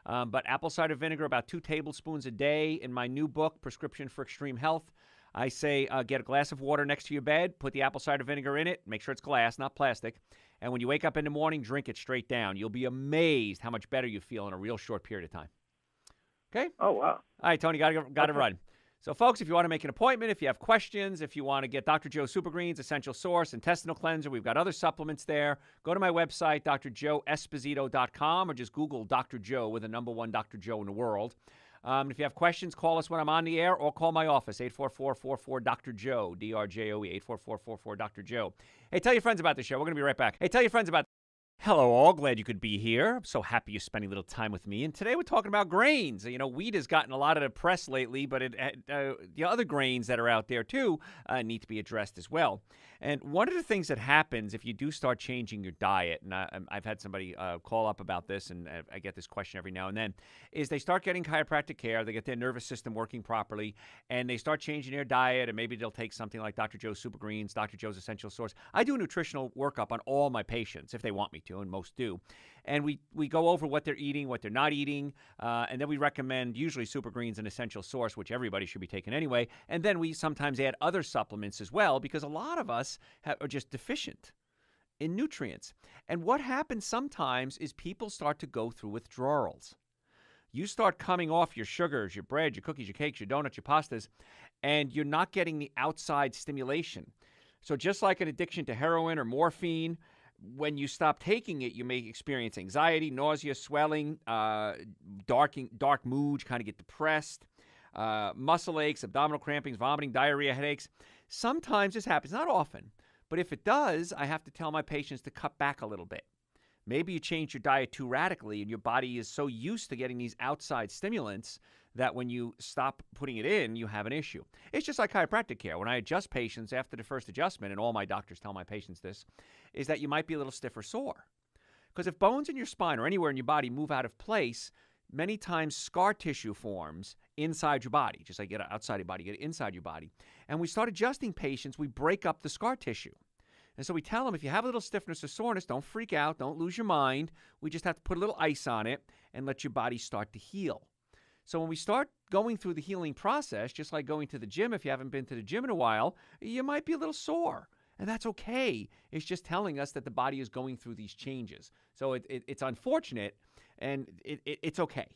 But apple cider vinegar, about 2 tablespoons a day. In my new book, Prescription for Extreme Health, I say get a glass of water next to your bed, put the apple cider vinegar in it, make sure it's glass, not plastic. And when you wake up in the morning, drink it straight down. You'll be amazed how much better you feel in a real short period of time. Okay? Oh, wow. All right, Tony, got to run. So, folks, if you want to make an appointment, if you have questions, if you want to get Dr. Joe Super Greens, Essential Source, Intestinal Cleanser, we've got other supplements there. Go to my website, drjoeesposito.com, or just Google Dr. Joe with the number 1 Dr. Joe in the world. If you have questions, call us when I'm on the air or call my office, 844-44-DR-JOE, D-R-J-O-E, 844-44-DR-JOE. Hey, tell your friends about the show. We're going to be right back. Hey, tell your friends about Hello, all. Glad you could be here. I'm so happy you're spending a little time with me. And today we're talking about grains. You know, wheat has gotten a lot of the press lately, but the other grains that are out there, too, need to be addressed as well. And one of the things that happens if you do start changing your diet, and I've had somebody call up about this, and I get this question every now and then, is they start getting chiropractic care, they get their nervous system working properly, and they start changing their diet, and maybe they'll take something like Dr. Joe's Super Greens, Dr. Joe's Essential Source. I do a nutritional workup on all my patients, if they want me to, and most do. And we go over what they're eating, what they're not eating, and then we recommend usually Super Greens and Essential Source, which everybody should be taking anyway. And then we sometimes add other supplements as well, because a lot of us are just deficient in nutrients. And what happens sometimes is people start to go through withdrawals. You start coming off your sugars, your bread, your cookies, your cakes, your donuts, your pastas, and you're not getting the outside stimulation. So just like an addiction to heroin or morphine, when you stop taking it, you may experience anxiety, nausea, swelling, dark mood, kind of get depressed, muscle aches, abdominal crampings, vomiting, diarrhea, headaches. Sometimes this happens, not often. But if it does, I have to tell my patients to cut back a little bit. Maybe you change your diet too radically and your body is so used to getting these outside stimulants that when you stop putting it in, you have an issue. It's just like chiropractic care. When I adjust patients after the first adjustment, and all my doctors tell my patients this, is that you might be a little stiff or sore. Because if bones in your spine or anywhere in your body move out of place, many times scar tissue forms inside your body. Just like you get it outside your body, you get it inside your body. And we start adjusting patients, we break up the scar tissue. And so we tell them, if you have a little stiffness or soreness, don't freak out, don't lose your mind. We just have to put a little ice on it and let your body start to heal. So when we start going through the healing process, just like going to the gym, if you haven't been to the gym in a while, you might be a little sore. And that's okay. It's just telling us that the body is going through these changes. So it's unfortunate, and it's okay.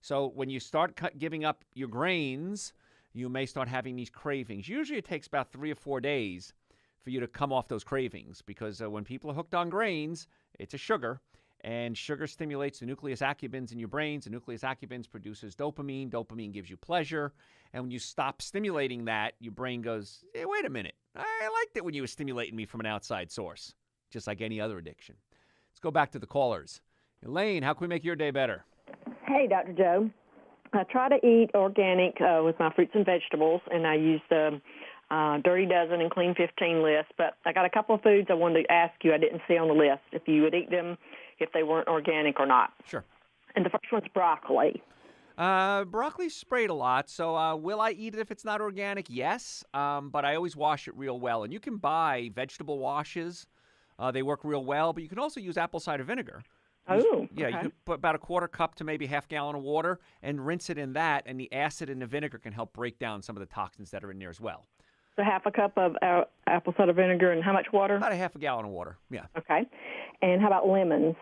So when you start giving up your grains, you may start having these cravings. Usually it takes about 3 or 4 days for you to come off those cravings, because when people are hooked on grains, it's a sugar, and sugar stimulates the nucleus accumbens in your brains. The nucleus accumbens produces dopamine. Dopamine gives you pleasure. And when you stop stimulating that, your brain goes, hey, wait a minute. I liked it when you were stimulating me from an outside source, just like any other addiction. Let's go back to the callers. Elaine, how can we make your day better? Hey, Dr. Joe. I try to eat organic with my fruits and vegetables, and I use the Dirty Dozen and Clean 15 list. But I got a couple of foods I wanted to ask you I didn't see on the list, if you would eat them if they weren't organic or not. Sure. And the first one's broccoli. Broccoli's sprayed a lot, so will I eat it if it's not organic? Yes, but I always wash it real well. And you can buy vegetable washes. They work real well, but you can also use apple cider vinegar. Yeah, okay. You can put about a quarter cup to maybe half gallon of water and rinse it in that, and the acid in the vinegar can help break down some of the toxins that are in there as well. So half a cup of apple cider vinegar and how much water? About a half a gallon of water, yeah. Okay. And how about lemons?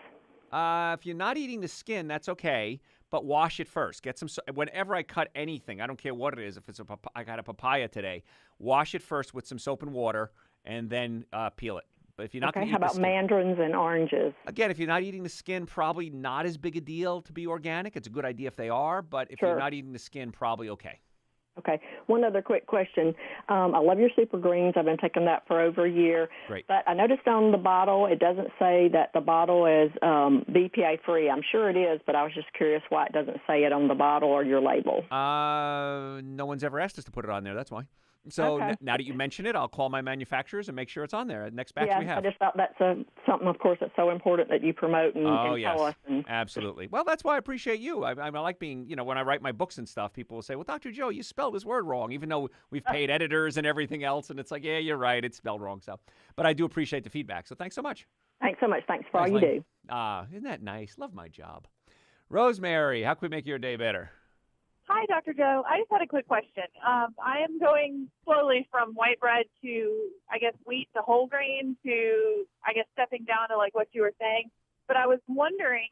If you're not eating the skin, that's okay, but wash it first. Get some. Whenever I cut anything, I don't care what it is. If it's I got a papaya today, wash it first with some soap and water, and then peel it. But if you're not going to eat how about mandarins and oranges? Again, if you're not eating the skin, probably not as big a deal to be organic. It's a good idea if they are, but if you're not eating the skin, probably okay. Okay. One other quick question. I love your Super Greens. I've been taking that for over a year. Great. But I noticed on the bottle, it doesn't say that the bottle is BPA free. I'm sure it is, but I was just curious why it doesn't say it on the bottle or your label. No one's ever asked us to put it on there. That's why. So Okay. now that you mention it, I'll call my manufacturers and make sure it's on there. Next batch we have. I just thought that's something, of course, that's so important that you promote and tell us. And Absolutely. Well, that's why I appreciate you. I like being, when I write my books and stuff, people will say, well, Dr. Joe, you spelled this word wrong, even though we've paid editors and everything else. And it's like, yeah, you're right. It's spelled wrong. So, but I do appreciate the feedback. So thanks so much. Thanks so much. Thanks for all you Lane. do. Isn't that nice? Love my job. Rosemary, how can we make your day better? Hi, Dr. Joe. I just had a quick question. I am going slowly from white bread to, I guess, wheat to whole grain to, I guess, stepping down to like what you were saying. But I was wondering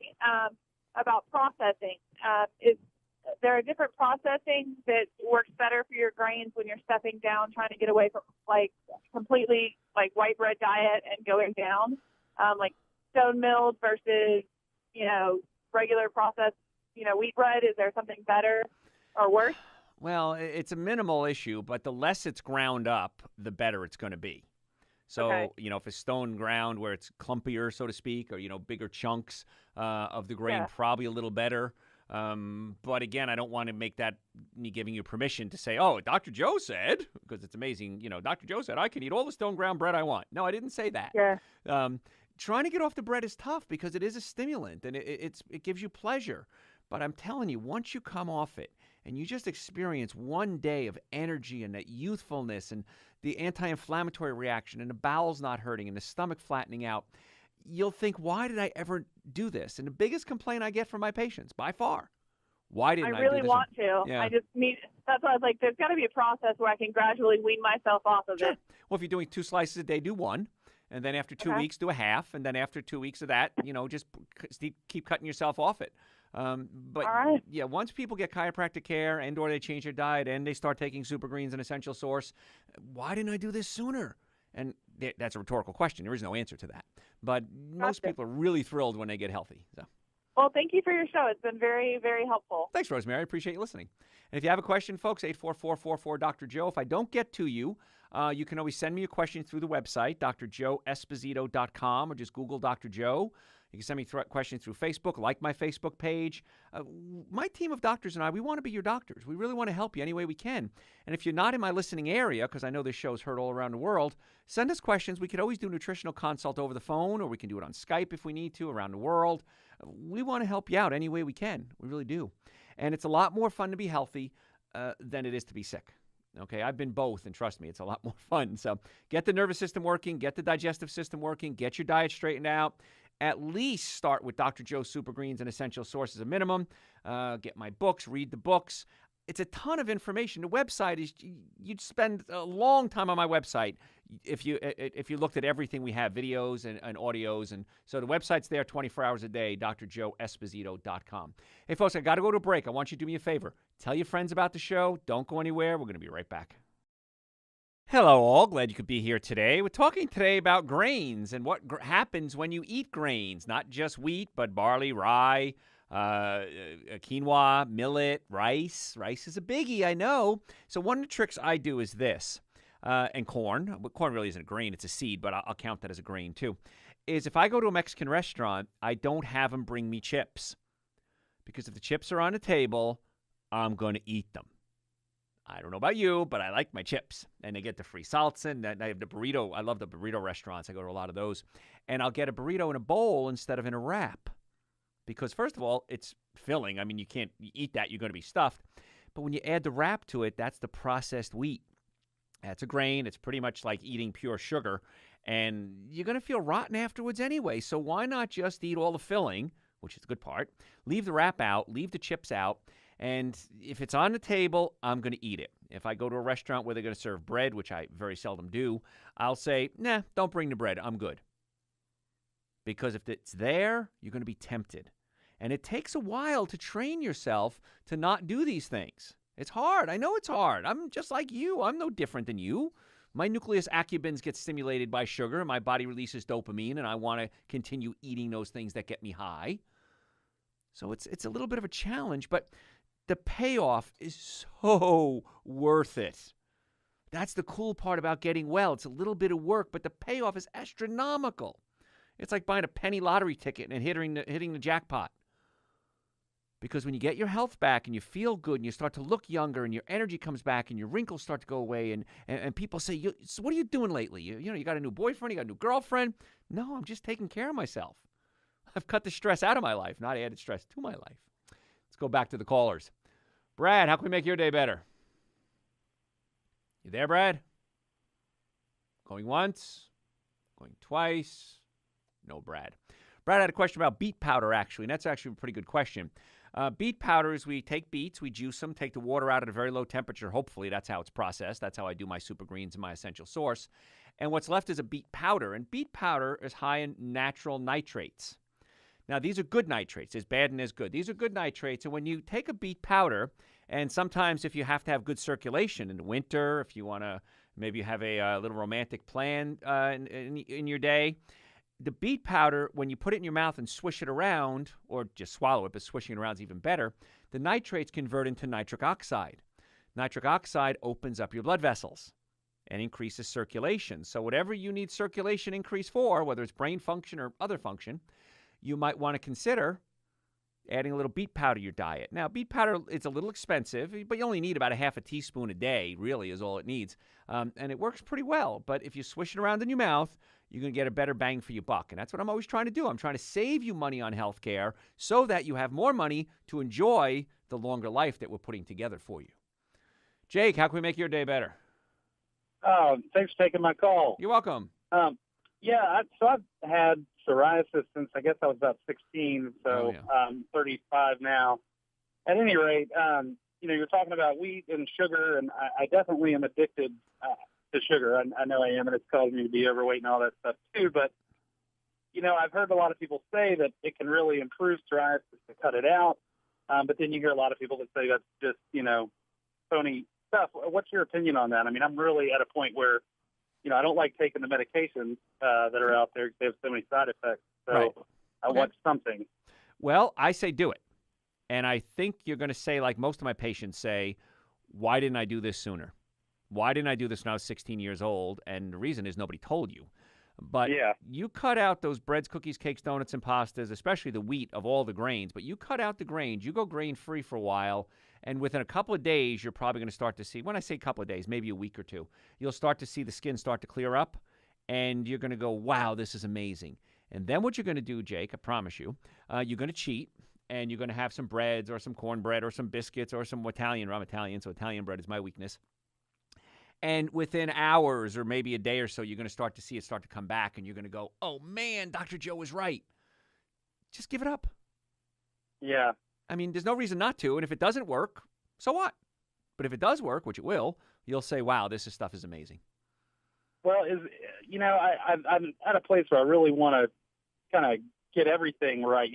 about processing. Is there a different processing that works better for your grains when you're stepping down, trying to get away from like completely like white bread diet and going down, like stone milled versus, regular processed, wheat bread? Is there something better or worse? Well, it's a minimal issue, but the less it's ground up, the better it's going to be. So, Okay. If it's stone ground where it's clumpier, so to speak, or, bigger chunks of the grain, Yeah. probably a little better. But again, I don't want to make that me giving you permission to say, oh, Dr. Joe said, because it's amazing, Dr. Joe said I can eat all the stone ground bread I want. No, I didn't say that. Yeah. Trying to get off the bread is tough because it is a stimulant and it gives you pleasure. But I'm telling you, once you come off it and you just experience one day of energy and that youthfulness and the anti-inflammatory reaction and the bowels not hurting and the stomach flattening out, you'll think, why did I ever do this? And the biggest complaint I get from my patients, by far, why didn't I really do this? want to. Yeah. I just need, that's why I was like, there's got to be a process where I can gradually wean myself off of Sure. it. Well, if you're doing 2 slices a day, do 1. And then after 2 Okay. weeks, do a half. And then after 2 weeks of that, just keep cutting yourself off it. But All right. yeah, once people get chiropractic care and or they change their diet and they start taking Super Greens and Essential Source, why didn't I do this sooner? And that's a rhetorical question. There is no answer to that. But most Gotcha. people are really thrilled when they get healthy. So Well, thank you for your show. It's been very, very helpful. thanks, Rosemary. I appreciate you listening. And if you have a question, folks, 844-44-Dr. If I don't get to you, you can always send me a question through the website, drjoeesposito.com, or just Google Dr. Joe. You can send me questions through Facebook, like my Facebook page. My team of doctors and I, we want to be your doctors. We really want to help you any way we can. And if you're not in my listening area, because I know this show is heard all around the world, send us questions. We could always do a nutritional consult over the phone, or we can do it on Skype if we need to, around the world. We want to help you out any way we can. We really do. And it's a lot more fun to be healthy than it is to be sick. Okay, I've been both, and trust me, it's a lot more fun. So get the nervous system working, get the digestive system working, get your diet straightened out. At least start with Dr. Joe Super Greens and Essential Sources, a minimum. Get my books, read the books. It's a ton of information. The website is, you'd spend a long time on my website if you looked at everything we have, videos and audios. And so the website's there 24 hours a day, drjoeesposito.com. Hey, folks, I got to go to a break. I want you to do me a favor. Tell your friends about the show. Don't go anywhere. We're going to be right back. Hello, all. Glad you could be here today. We're talking today about grains and what happens when you eat grains, not just wheat, but barley, rye, quinoa, millet, rice. Rice is a biggie, I know. So one of the tricks I do is this, and corn. Corn really isn't a grain, it's a seed, but I'll count that as a grain too, is if I go to a Mexican restaurant, I don't have them bring me chips. Because if the chips are on the table, I'm going to eat them. I don't know about you, but I like my chips. And they get the free salsa, and I have the burrito. I love the burrito restaurants. I go to a lot of those. And I'll get a burrito in a bowl instead of in a wrap. Because, first of all, it's filling. I mean, you can't eat that. You're going to be stuffed. But when you add the wrap to it, that's the processed wheat. That's a grain. It's pretty much like eating pure sugar. And you're going to feel rotten afterwards anyway. So why not just eat all the filling, which is the good part, leave the wrap out, leave the chips out, and if it's on the table, I'm going to eat it. If I go to a restaurant where they're going to serve bread, which I very seldom do, I'll say, nah, don't bring the bread. I'm good. Because if it's there, you're going to be tempted. And it takes a while to train yourself to not do these things. It's hard. I know it's hard. I'm just like you. I'm no different than you. My nucleus accumbens get stimulated by sugar, and my body releases dopamine, and I want to continue eating those things that get me high. So it's a little bit of a challenge, but the payoff is so worth it. That's the cool part about getting well. It's a little bit of work, but the payoff is astronomical. It's like buying a penny lottery ticket and hitting the jackpot. Because when you get your health back and you feel good and you start to look younger and your energy comes back and your wrinkles start to go away and people say, so what are you doing lately? You got a new boyfriend, you got a new girlfriend? No, I'm just taking care of myself. I've cut the stress out of my life, not added stress to my life. Let's go back to the callers. Brad, how can we make your day better? You there, Brad? Going once, going twice. No, Brad. Brad had a question about beet powder, actually, and that's actually a pretty good question. Beet powder is we take beets, we juice them, take the water out at a very low temperature. Hopefully, that's how it's processed. That's how I do my super greens and my essential source. And what's left is a beet powder, and beet powder is high in natural nitrates. Now, these are good nitrates. There's bad and there's good. These are good nitrates, and when you take a beet powder, and sometimes if you have to have good circulation in the winter, if you want to maybe have a little romantic plan in your day, the beet powder, when you put it in your mouth and swish it around, or just swallow it, but swishing it around is even better, the nitrates convert into nitric oxide. Nitric oxide opens up your blood vessels and increases circulation. So whatever you need circulation increase for, whether it's brain function or other function, you might want to consider adding a little beet powder to your diet. Now, beet powder, it's a little expensive, but you only need about a half a teaspoon a day, really, is all it needs. And it works pretty well. But if you swish it around in your mouth, you're going to get a better bang for your buck. And that's what I'm always trying to do. I'm trying to save you money on health care so that you have more money to enjoy the longer life that we're putting together for you. Jake, how can we make your day better? Thanks for taking my call. You're welcome. So I've had psoriasis since I guess I was about 16, so I'm 35 now. At any rate, you're talking about wheat and sugar, and I definitely am addicted to sugar. I know I am, and it's caused me to be overweight and all that stuff too. But, I've heard a lot of people say that it can really improve psoriasis to cut it out. But then you hear a lot of people that say that's just, phony stuff. What's your opinion on that? I mean, I'm really at a point where, I don't like taking the medications that are out there. They have so many side effects. So right. I want something. Well, I say do it. And I think you're going to say, like most of my patients say, why didn't I do this sooner? Why didn't I do this when I was 16 years old? And the reason is nobody told you. But you cut out those breads, cookies, cakes, donuts, and pastas, especially the wheat of all the grains. But you cut out the grains. You go grain-free for a while. And within a couple of days, you're probably going to start to see, when I say a couple of days, maybe a week or two, you'll start to see the skin start to clear up. And you're going to go, wow, this is amazing. And then what you're going to do, Jake, I promise you, you're going to cheat. And you're going to have some breads or some cornbread or some biscuits or some Italian. I'm Italian, so Italian bread is my weakness. And within hours or maybe a day or so, you're going to start to see it start to come back. And you're going to go, oh, man, Dr. Joe was right. Just give it up. Yeah. I mean, there's no reason not to. And if it doesn't work, so what? But if it does work, which it will, you'll say, wow, this stuff is amazing. Well, I'm at a place where I really want to kind of get everything right.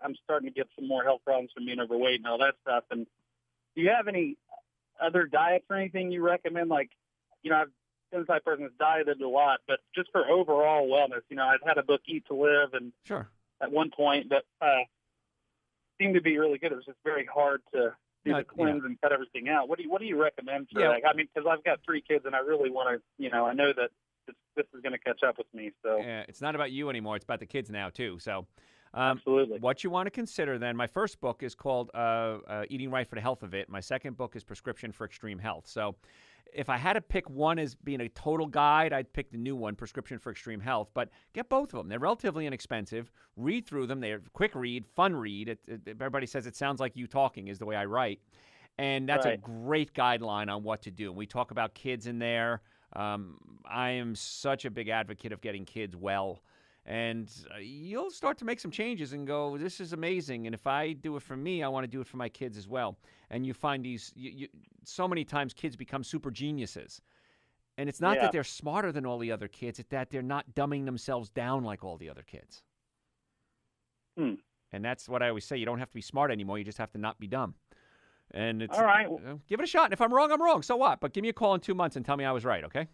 I'm starting to get some more health problems from being overweight and all that stuff. And do you have any other diets or anything you recommend? Like, I've been the type of person that's dieted a lot, but just for overall wellness, I've had a book, Eat to Live, and sure, at one point that seemed to be really good. It was just very hard to do the cleanse and cut everything out. What do you recommend for that? I mean, because I've got 3 kids and I really want to, I know that this is going to catch up with me. So it's not about you anymore. It's about the kids now too. So absolutely. What you want to consider then, my first book is called Eating Right for the Health of It. My second book is Prescription for Extreme Health. So if I had to pick one as being a total guide, I'd pick the new one, Prescription for Extreme Health. But get both of them. They're relatively inexpensive. Read through them. They're quick read, fun read. Everybody says it sounds like you talking is the way I write. And that's a great guideline on what to do. And we talk about kids in there. I am such a big advocate of getting kids well. And you'll start to make some changes and go, this is amazing. And if I do it for me, I want to do it for my kids as well. And you find so many times kids become super geniuses. And it's not that they're smarter than all the other kids. It's that they're not dumbing themselves down like all the other kids. And that's what I always say. You don't have to be smart anymore. You just have to not be dumb. And it's all right. Give it a shot. And if I'm wrong, I'm wrong. So what? But give me a call in 2 months and tell me I was right, okay?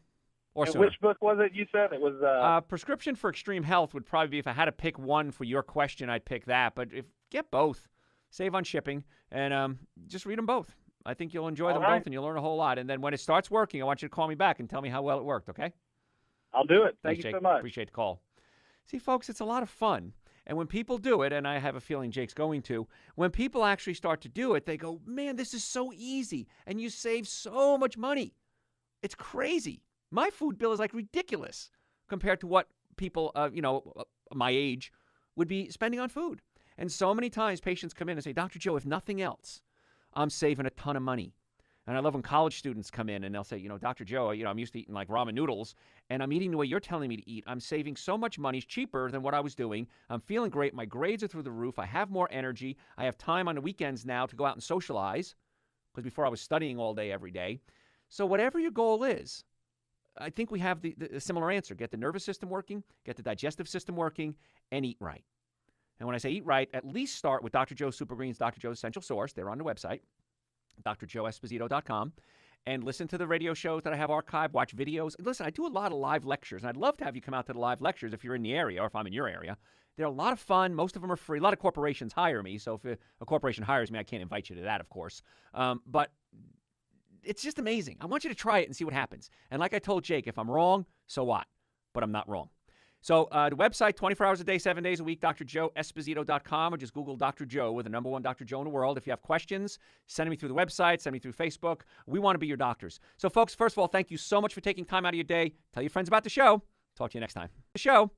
Or and which book was it you said? It was Prescription for Extreme Health would probably be, if I had to pick one for your question, I'd pick that. But get both. save on shipping, and just read them both. I think you'll enjoy them right. both, and you'll learn a whole lot. And then when it starts working, I want you to call me back and tell me how well it worked, okay? I'll do it. Thank Thanks, you Jake. so much. Appreciate the call. See, folks, it's a lot of fun. And when people do it, and I have a feeling Jake's going to, when people actually start to do it, they go, man, this is so easy, and you save so much money. It's crazy. My food bill is like ridiculous compared to what people, my age would be spending on food. And so many times patients come in and say, Dr. Joe, if nothing else, I'm saving a ton of money. And I love when college students come in and they'll say, Dr. Joe, I'm used to eating like ramen noodles, and I'm eating the way you're telling me to eat. I'm saving so much money. It's cheaper than what I was doing. I'm feeling great. My grades are through the roof. I have more energy. I have time on the weekends now to go out and socialize, because before I was studying all day, every day. So whatever your goal is, I think we have the similar answer. Get the nervous system working, get the digestive system working, and eat right. And when I say eat right, at least start with Dr. Joe's Super Greens, Dr. Joe's Essential Source. They're on the website, drjoeesposito.com. And listen to the radio shows that I have archived, watch videos. Listen, I do a lot of live lectures, and I'd love to have you come out to the live lectures if you're in the area or if I'm in your area. They're a lot of fun. Most of them are free. A lot of corporations hire me, so if a corporation hires me, I can't invite you to that, of course. But it's just amazing. I want you to try it and see what happens. And like I told Jake, if I'm wrong, so what? But I'm not wrong. So the website, 24 hours a day, 7 days a week, drjoeesposito.com, or just Google Dr. Joe. We're the number one Dr. Joe in the world. If you have questions, send me through the website, send me through Facebook. We want to be your doctors. So, folks, first of all, thank you so much for taking time out of your day. Tell your friends about the show. Talk to you next time. The show.